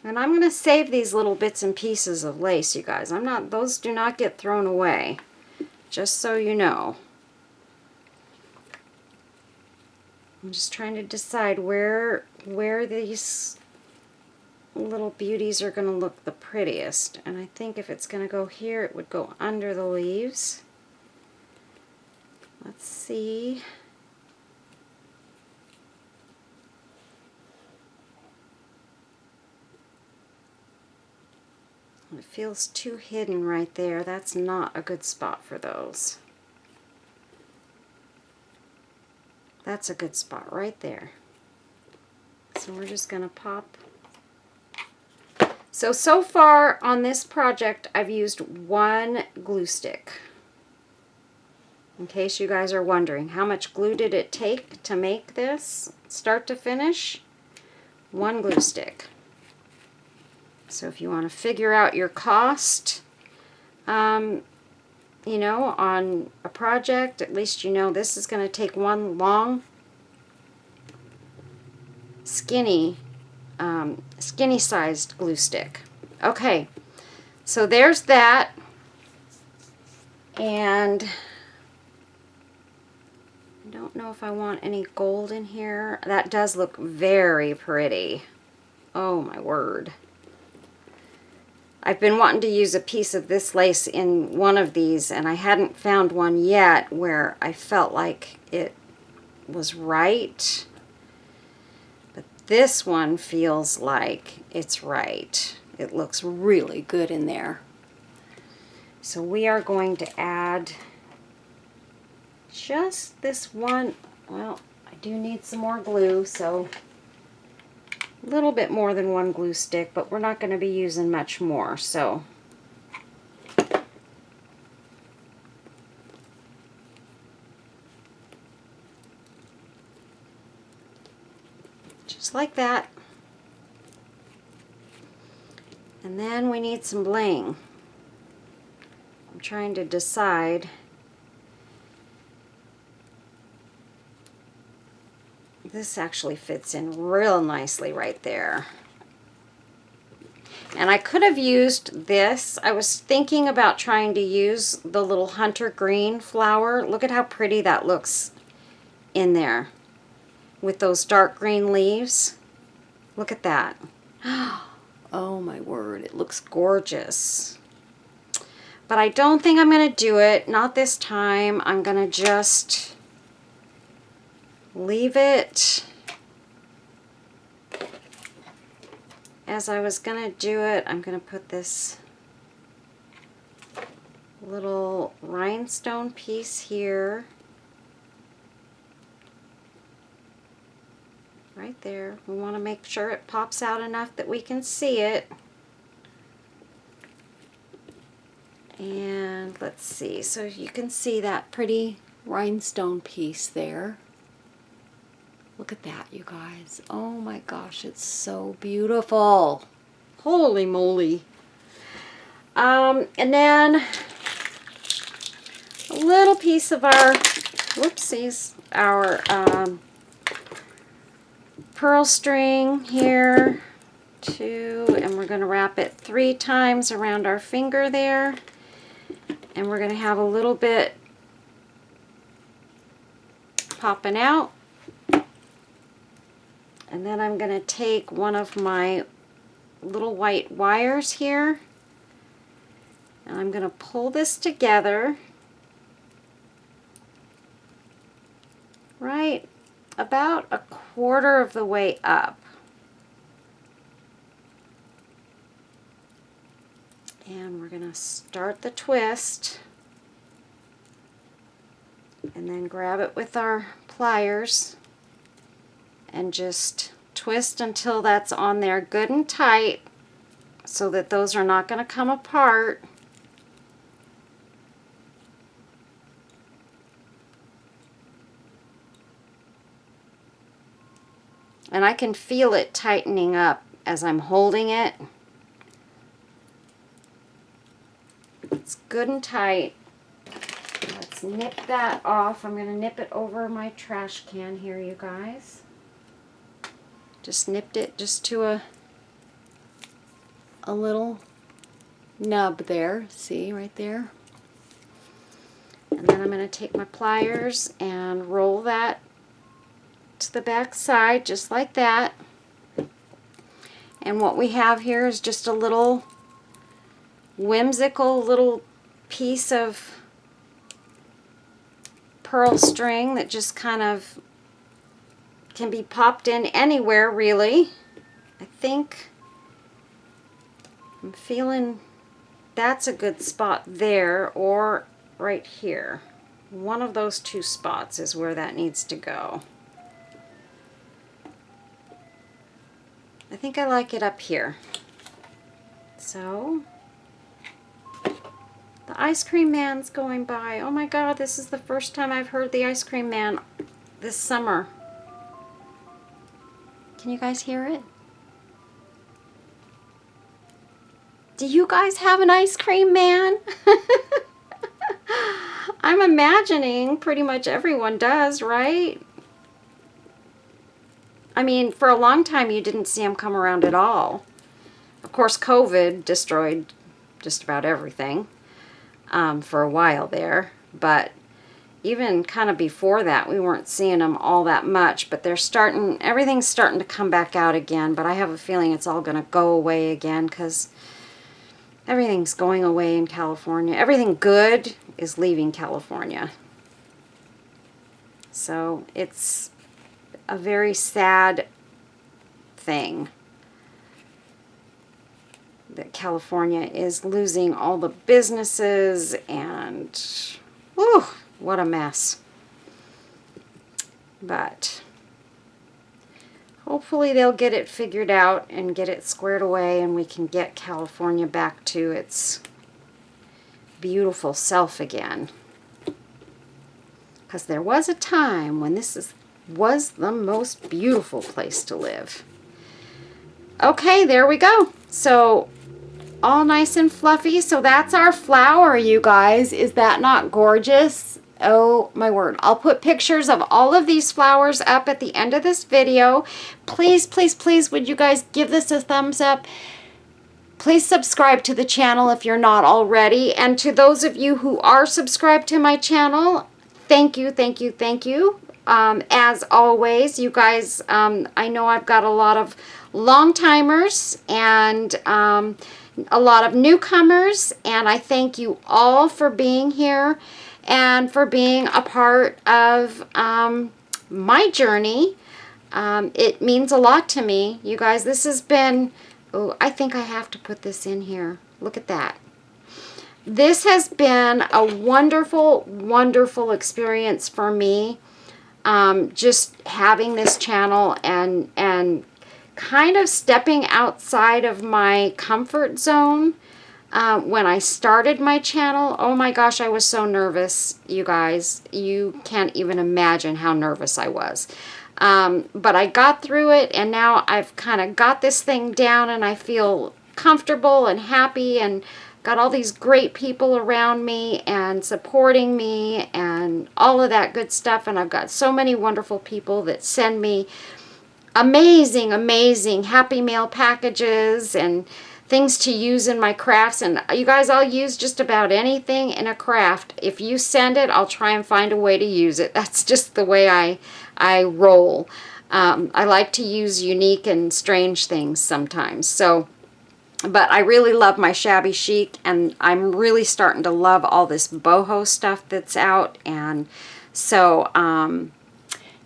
And I'm going to save these little bits and pieces of lace, you guys. Those do not get thrown away, just so you know. I'm just trying to decide where these little beauties are going to look the prettiest. And I think if it's going to go here, it would go under the leaves. Let's see. It feels too hidden right there. That's not a good spot for those. That's a good spot right there. So we're just going to pop. So far on this project, I've used one glue stick. In case you guys are wondering, how much glue did it take to make this, start to finish? One glue stick. So if you want to figure out your cost, you know, on a project, at least you know this is going to take one long, skinny sized glue stick. Okay, so there's that. And I don't know if I want any gold in here. That does look very pretty. Oh my word. I've been wanting to use a piece of this lace in one of these, and I hadn't found one yet where I felt like it was right. But this one feels like it's right. It looks really good in there. So we are going to add just this one. Well, I do need some more glue, so a little bit more than one glue stick, but we're not going to be using much more, so just like that. And then we need some bling. I'm trying to decide. This actually fits in real nicely right there. And I could have used this. I was thinking about trying to use the little hunter green flower. Look at how pretty that looks in there with those dark green leaves. Look at that. Oh my word, it looks gorgeous. But I don't think I'm going to do it. Not this time. I'm going to just leave it as I was going to do it. I'm going to put this little rhinestone piece here. Right there. We want to make sure it pops out enough that we can see it. And let's see, so you can see that pretty rhinestone piece there. Look at that, you guys. Oh my gosh, it's so beautiful. Holy moly. And then a little piece of our, whoopsies, our pearl string here too, and we're going to wrap it 3 times around our finger there. And we're going to have a little bit popping out. And then I'm going to take one of my little white wires here. And I'm going to pull this together right about 1/4 of the way up. And we're going to start the twist and then grab it with our pliers and just twist until that's on there good and tight so that those are not going to come apart. And I can feel it tightening up as I'm holding it. It's good and tight. Let's nip that off. I'm going to nip it over my trash can here, you guys. Just nipped it just to a little nub there. See, right there. And then I'm going to take my pliers and roll that to the back side just like that. And what we have here is just a little whimsical little piece of pearl string that just kind of can be popped in anywhere, really. I think I'm feeling that's a good spot there, or right here. One of those 2 spots is where that needs to go. I think I like it up here. So the ice cream man's going by. Oh my God, this is the first time I've heard the ice cream man this summer. Can you guys hear it? Do you guys have an ice cream man? I'm imagining pretty much everyone does, right? I mean, for a long time you didn't see them come around at all. Of course, COVID destroyed just about everything for a while there. But even kind of before that, we weren't seeing them all that much. But they're starting, everything's starting to come back out again. But I have a feeling it's all going to go away again because everything's going away in California. Everything good is leaving California. So it's a very sad thing. That California is losing all the businesses, and whew, what a mess. But hopefully they'll get it figured out and get it squared away, and we can get California back to its beautiful self again. Because there was a time when was the most beautiful place to live. Okay, there we go. So all nice and fluffy. So that's our flower, you guys. Is that not gorgeous? Oh my word. I'll put pictures of all of these flowers up at the end of this video. Please, please, please, would you guys give this a thumbs up? Please subscribe to the channel if you're not already. And to those of you who are subscribed to my channel, thank you, thank you, thank you. As always, you guys, I know I've got a lot of long-timers and a lot of newcomers, and I thank you all for being here and for being a part of my journey. It means a lot to me, you guys. This has been, oh, I think I have to put this in here. Look at that. This has been a wonderful, wonderful experience for me. Just having this channel and kind of stepping outside of my comfort zone. When I started my channel, oh my gosh, I was so nervous, you guys. You can't even imagine how nervous I was. But I got through it, and now I've kind of got this thing down, and I feel comfortable and happy, and got all these great people around me and supporting me and all of that good stuff. And I've got so many wonderful people that send me amazing, amazing Happy Mail packages and things to use in my crafts. And you guys, I'll use just about anything in a craft. If you send it, I'll try and find a way to use it. That's just the way I roll. I like to use unique and strange things sometimes. So, but I really love my shabby chic, and I'm really starting to love all this boho stuff that's out. And so,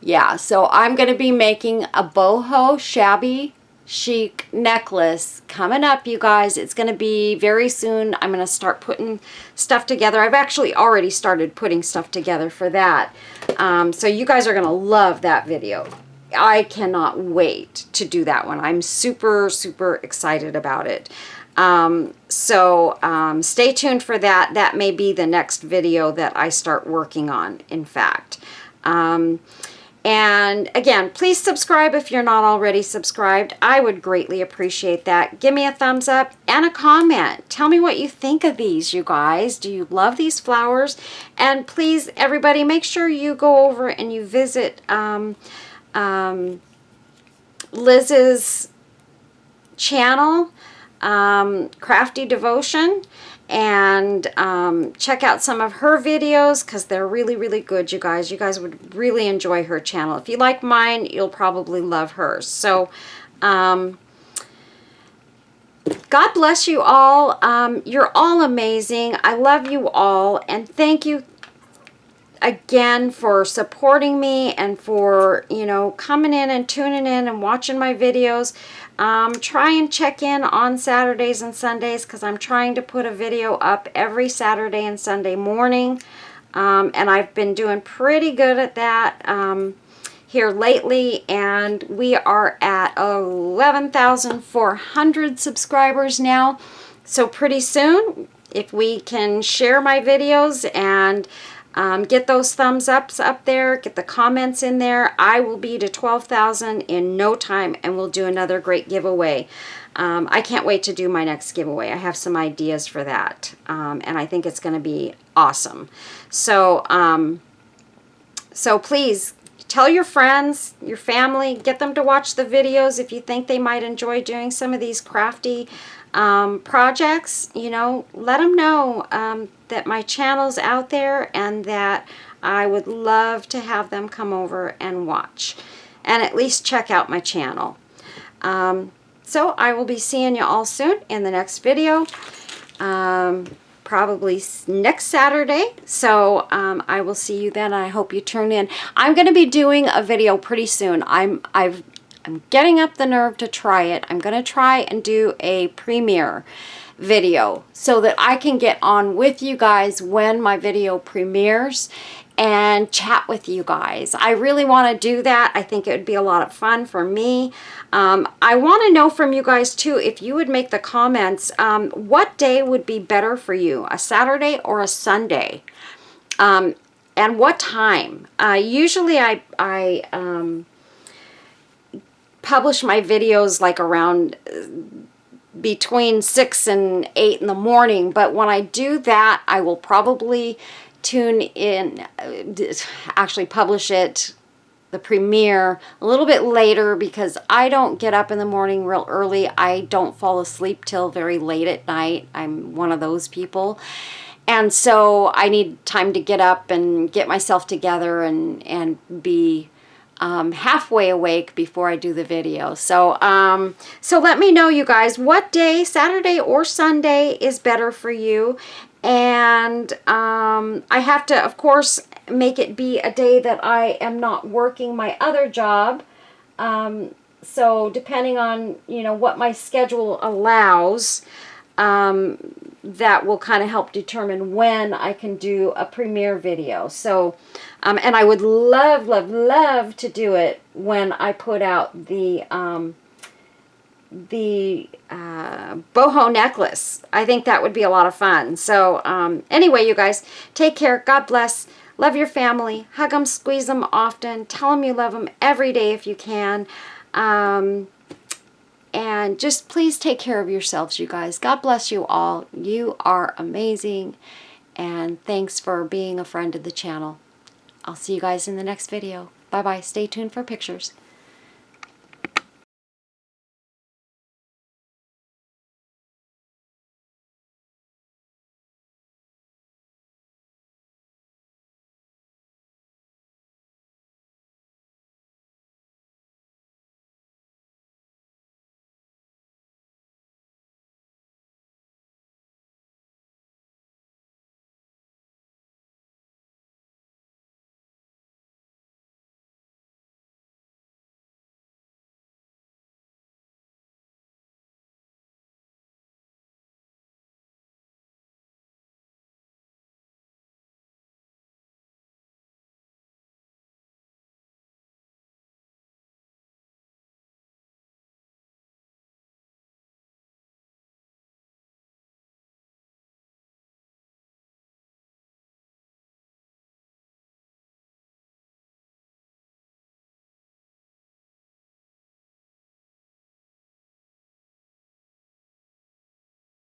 yeah, so I'm going to be making a boho shabby chic necklace coming up, you guys. It's going to be very soon. I'm going to start putting stuff together. I've actually already started putting stuff together for that. So you guys are going to love that video. I cannot wait to do that one. I'm super, super excited about it. Stay tuned for that. That may be the next video that I start working on, in fact. And again, please subscribe if you're not already subscribed. I would greatly appreciate that. Give me a thumbs up and a comment. Tell me what you think of these, you guys. Do you love these flowers? And please, everybody, make sure you go over and you visit Liz's channel, Crafty Devotion, and check out some of her videos, because they're really, really good, you guys. You guys would really enjoy her channel. If you like mine, you'll probably love hers. So God bless you all. You're all amazing. I love you all, and thank you again for supporting me and for, you know, coming in and tuning in and watching my videos. Try and check in on Saturdays and Sundays, because I'm trying to put a video up every Saturday and Sunday morning, and I've been doing pretty good at that here lately, and we are at 11,400 subscribers now. So pretty soon, if we can share my videos and get those thumbs ups up there, get the comments in there, I will be to 12,000 in no time, and we'll do another great giveaway. I can't wait to do my next giveaway. I have some ideas for that, and I think it's going to be awesome. So, so please tell your friends, your family, get them to watch the videos if you think they might enjoy doing some of these crafty projects. You know, let them know that my channel's out there, and that I would love to have them come over and watch and at least check out my channel. So I will be seeing you all soon in the next video, probably next Saturday. So I will see you then. I hope you turn in. I'm going to be doing a video pretty soon. I'm getting up the nerve to try it. I'm going to try and do a premiere video so that I can get on with you guys when my video premieres and chat with you guys. I really want to do that. I think it would be a lot of fun for me. I want to know from you guys too, if you would make the comments, what day would be better for you, a Saturday or a Sunday? And what time? Usually I publish my videos like around between 6 and 8 in the morning, but when I do that, I will probably tune in, actually publish it, the premiere, a little bit later, because I don't get up in the morning real early. I don't fall asleep till very late at night. I'm one of those people. And so I need time to get up and get myself together and be halfway awake before I do the video. So so let me know, you guys, what day, Saturday or Sunday, is better for you. And I have to, of course, make it be a day that I am not working my other job. So depending on, you know, what my schedule allows, that will kind of help determine when I can do a premiere video. So, and I would love, love, love to do it when I put out the boho necklace. I think that would be a lot of fun. So anyway, you guys, take care. God bless. Love your family. Hug them, squeeze them often. Tell them you love them every day if you can. And just please take care of yourselves, you guys. God bless you all. You are amazing. And thanks for being a friend of the channel. I'll see you guys in the next video. Bye-bye. Stay tuned for pictures.